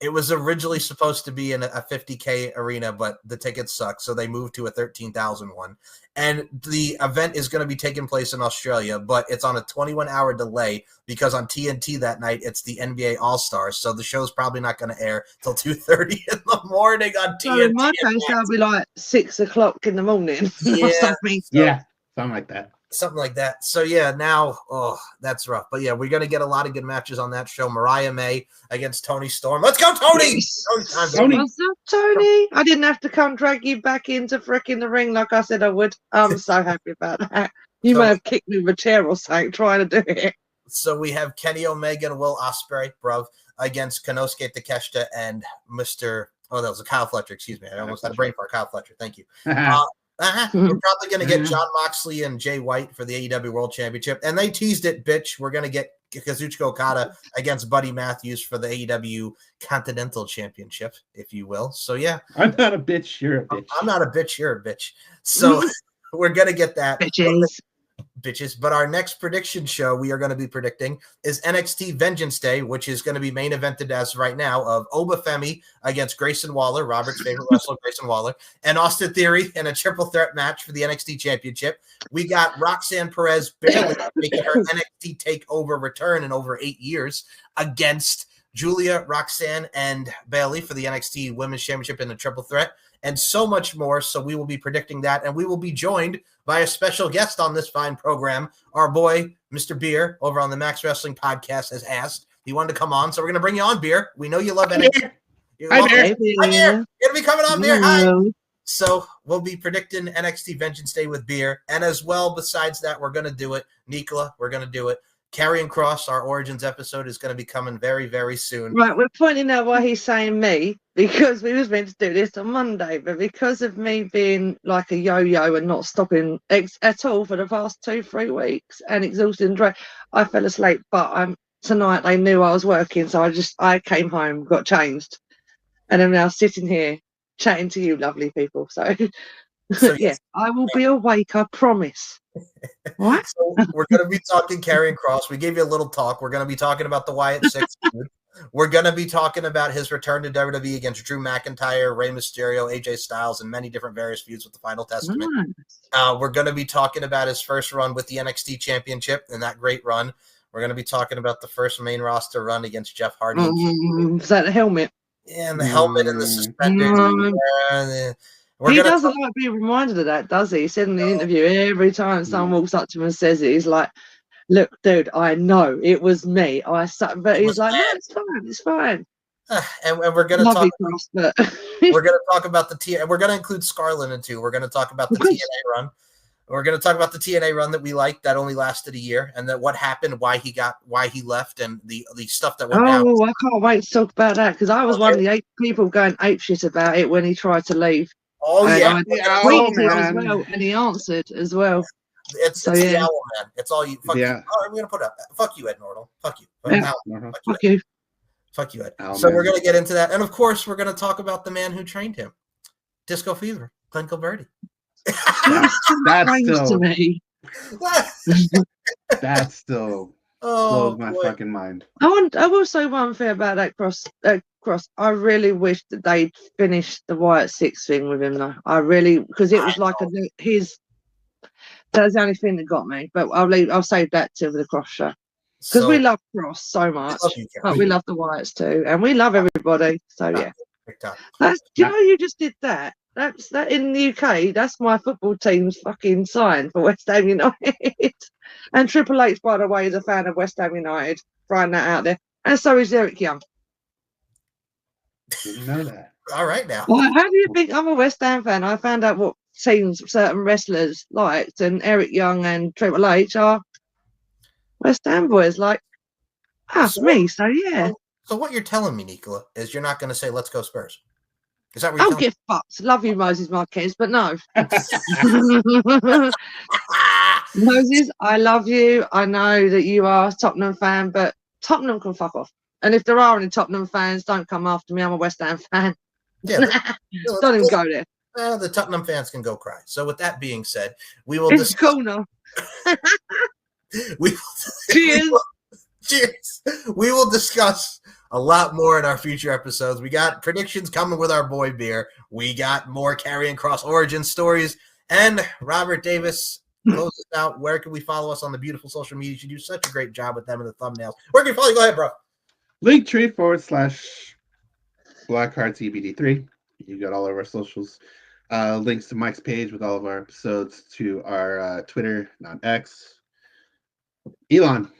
It was originally supposed to be in a 50K arena, but the tickets suck, so they moved to a 13,000 one. And the event is going to be taking place in Australia, but it's on a 21-hour delay because on TNT that night it's the NBA All-Stars, so the show's probably not going to air till 2:30 in the morning on TNT. So in my case, that'll be like 6 o'clock in the morning. Yeah. Or something. Yeah, something like that. Something like that. So yeah, now that's rough. But yeah, we're gonna get a lot of good matches on that show. Mariah May against Tony Storm. Let's go, Tony! Yes. Tony. What's up, Tony? I didn't have to come drag you back into fricking the ring like I said I would. I'm so happy about that. You may have kicked me with a chair or something trying to do it. So we have Kenny Omega and Will Ospreay, bruv, against Konosuke Takeshita and Mr. Oh, that was a Kyle Fletcher. Excuse me. I almost had a brain fart. Kyle Fletcher. Thank you. We're probably going to get John Moxley and Jay White for the AEW World Championship. And they teased it, bitch. We're going to get Kazuchika Okada against Buddy Matthews for the AEW Continental Championship, if you will. So, yeah. I'm not a bitch. You're a bitch. I'm not a bitch. You're a bitch. So, we're going to get that. Bitches. But our next prediction show we are going to be predicting is NXT Vengeance Day, which is going to be main evented as right now of Obafemi against Grayson Waller, Robert's favorite wrestler, Grayson Waller, and Austin Theory in a triple threat match for the NXT Championship. We got Roxanne Perez barely making her NXT TakeOver return in over 8 years against Julia, Roxanne, and Bayley for the NXT Women's Championship in the triple threat, and so much more. So we will be predicting that, and we will be joined by a special guest on this fine program. Our boy, Mr. Beer, over on the Max Wrestling Podcast, has asked. He wanted to come on, so we're going to bring you on, Beer. We know you love NXT. Hi, Beer. Hi, Beer. You're going to be coming on, Beer. Hi. So we'll be predicting NXT Vengeance Day with Beer. And as well, besides that, we're going to do it. Nicola, we're going to do it. Karrion Kross, our Origins episode, is going to be coming very, very soon. Right, we're pointing out why he's saying me, because we was meant to do this on Monday, but because of me being like a yo-yo and not stopping at all for the past 2-3 weeks and exhausted and dry, I fell asleep. But tonight they knew I was working, so I came home, got changed, and I'm now sitting here chatting to you lovely people. So yeah, I will be awake, I promise. What? So we're going to be talking Karrion Kross. We gave you a little talk. We're going to be talking about the Wyatt Six feud. We're going to be talking about his return to WWE against Drew McIntyre, Rey Mysterio, AJ Styles, and many different various feuds with the Final Testament. Nice. We're going to be talking about his first run with the NXT Championship and that great run. We're going to be talking about the first main roster run against Jeff Hardy. Is that the helmet? Yeah, and the helmet and the suspenders. He doesn't like being reminded of that, does he? He said in the interview, every time someone walks up to him and says it, he's like, look, dude, I know it was me. But he's like, no, it's fine. It's fine. And we're going to talk. We're going to talk about the TNA. We're going to include Scarlett in too. We're going to talk about the TNA run. We're going to talk about the TNA run that we liked that only lasted a year, and that what happened, why he left, and the stuff that went down. Oh, I can't wait to talk about that because I was one of the 8 people going apeshit about it when he tried to leave. Oh, and yeah. As well, and he answered as well. It's the owl, man. It's all you. Fuck you. Oh, we're gonna put up. Fuck you, Ed Nordal. Fuck you. Fuck you. Fuck you, Ed. So we're gonna get into that, and of course, we're gonna talk about the man who trained him, Disco Fever, Glenn Gilberti. That's still to me. That still blows my fucking mind. I will say one thing about that Cross. I really wish that they'd finished the Wyatt Six thing with him though. I really, because it was like that's the only thing that got me. But I'll save that till the Cross show because we love Cross so much. But we love the Wyatts too, and we love everybody. So yeah, you just did that. That's that in the UK. That's my football team's fucking sign for West Ham United. And Triple H, by the way, is a fan of West Ham United. Throwing that out there, and so is Eric Young. Didn't know that. All right now. Well, how do you think I'm a West Ham fan? I found out what teams certain wrestlers liked, and Eric Young and Triple H are West Ham boys. Like, that's me. So yeah. So what you're telling me, Nicola, is you're not going to say "Let's go Spurs." Is that what you're get fucked? Love you, Moses Marquez, but no. Moses, I love you. I know that you are a Tottenham fan, but Tottenham can fuck off. And if there are any Tottenham fans, don't come after me. I'm a West Ham fan. Yeah, don't even go there. The Tottenham fans can go cry. So with that being said, we will It's corner. Cheers. Cheers. We will discuss a lot more in our future episodes. We got predictions coming with our boy Beer. We got more Karrion Kross origin stories. And Robert Davis, close us out. Where can we follow us on the beautiful social media? You do such a great job with them in the thumbnails. Where can we follow you? Go ahead, bro. Linktree/BlackHeartsEBD3. You got all of our socials. Links to Mike's page with all of our episodes, to our Twitter, not X. Elon.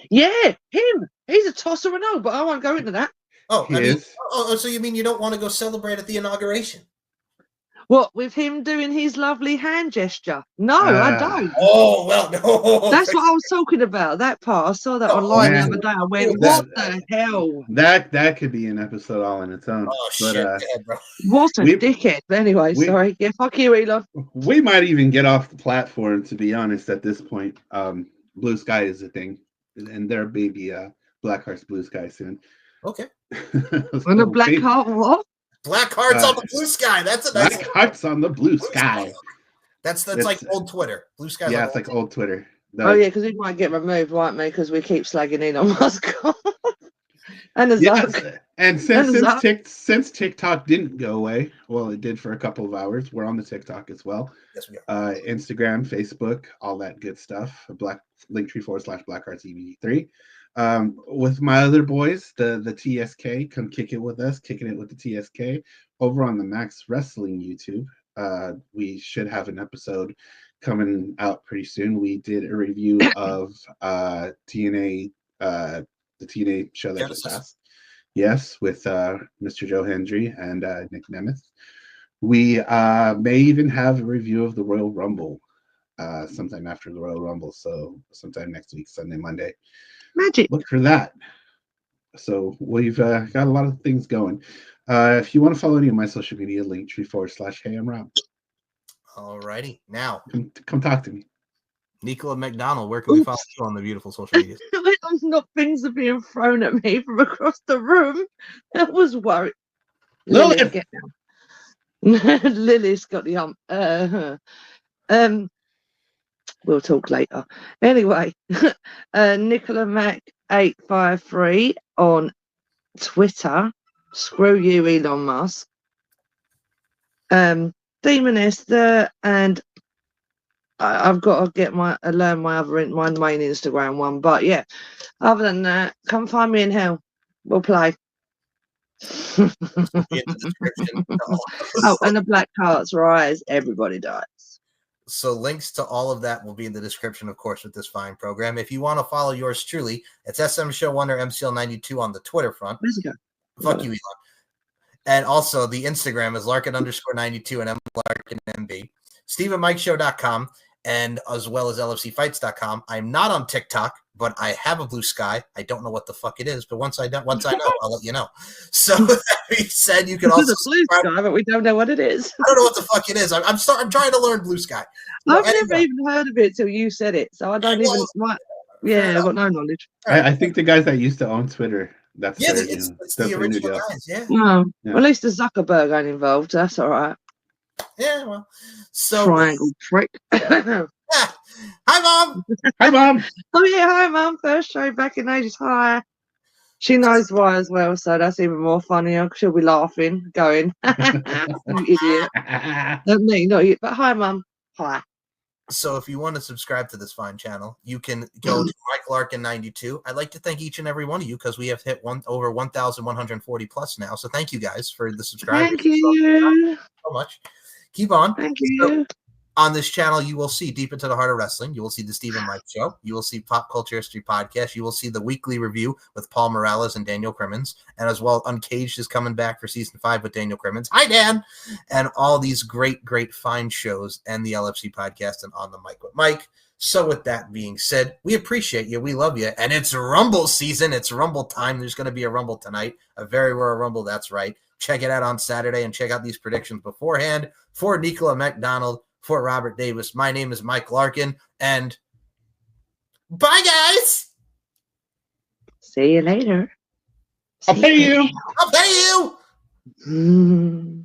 Yeah, him. He's a tosser and all, but I won't go into that. Oh, He I mean, is. so you mean you don't want to go celebrate at the inauguration? What, with him doing his lovely hand gesture? No, I don't. Oh, well, no. That's what I was talking about. That part. I saw that online man. the other day. I went, That- what the hell? That could be an episode all in its own. Oh, But shit. Go ahead, bro. What a We- dickhead. But anyway, we- sorry. Yeah, fuck you, Elon. we might even get off the platform, to be honest, at this point. Blue Sky is a thing. And there may be Blackheart's Blue Sky soon. Okay. On a black heart, what? Black Hearts on the Blue Sky. That's a nice Black Hearts on the Blue Sky. That's It's- like old Twitter. Blue Sky. Yeah, it's like old Twitter. Oh, yeah, because he might get removed, won't we? Because we keep slagging Elon Musk. And a Zuck. Yes, and since TikTok didn't go away, well, it did for a couple of hours. We're on the TikTok as well. Yes, we are. Instagram, Facebook, all that good stuff. Linktree/BlackHeartsEBD3. With my other boys, the TSK, come kick it with us, kicking it with the TSK over on the Max Wrestling YouTube. We should have an episode coming out pretty soon. We did a review of TNA, the TNA show that just passed. Yes, with Mr. Joe Hendry and Nick Nemeth. We may even have a review of the Royal Rumble sometime after the Royal Rumble. So sometime next week, Sunday, Monday. Magic. Look for that. So we've got a lot of things going. If you want to follow any of my social media, Linktree/Hey, I'm Rob. All righty. Now, Come talk to me. Nicola McDonald, where can we follow you on the beautiful social media? Not things are being thrown at me from across the room. That was worried. Lilith! Lilith, get down. Lily's got the we'll talk later. Anyway, Nicola Mac 853 on Twitter. Screw you, Elon Musk. Demon Esther, and I've got to get learn my main Instagram one. But yeah, other than that, come find me in hell. We'll play. In the description. Oh, and the Black Hearts Rise. Everybody dies. So links to all of that will be in the description, of course, with this fine program. If you want to follow yours truly, it's SM Show Wonder MCL92 on the Twitter front. Where's it go? Fuck you, Elon. And also the Instagram is Larkin_92 and MLarkinMB. StephenMikeShow.com and as well as LFCfights.com. I'm not on TikTok, but I have a Blue Sky. I don't know what the fuck it is, but once I know, I'll let you know. So that being said, you can also Blue Sky, but we don't know what it is. I don't know what the fuck it is. I'm trying to learn Blue Sky. I've never even heard of it till you said it, so I don't even. Yeah, I've got no knowledge. I think the guys that used to own Twitter, that's Yeah, their it's their the new original deal. guys, yeah. Well, Yeah. at least the Zuckerberg ain't involved. That's all right. Yeah, well. So Triangle prick. Hi, Mom. Hi, Mom. Oh yeah, hi Mum. First show back in ages. Hi. She knows why as well, so that's even more funnier. She'll be laughing, going, "You idiot." Not me, not you. But hi, Mum. Hi. So if you want to subscribe to this fine channel, you can go to Mike Larkin 92. I'd like to thank each and every one of you because we have hit over 1,140 plus now. So thank you guys for the subscribers. Thank you. So much. Keep on. Thank you. On this channel, you will see Deep Into the Heart of Wrestling. You will see the Stephen Mike Show. You will see Pop Culture History Podcast. You will see the weekly review with Paul Morales and Daniel Crimmins. And as well, Uncaged is coming back for season 5 with Daniel Crimmins. Hi, Dan! And all these great, great, fine shows and the LFC podcast and On the Mic with Mike. So with that being said, we appreciate you. We love you. And it's Rumble season. It's Rumble time. There's going to be a Rumble tonight. A very rare Rumble. That's right. Check it out on Saturday and check out these predictions beforehand. For Nicola McDonald, for Robert Davis, my name is Mike Larkin, and bye, guys. See you later. I'll pay you. I'll pay you.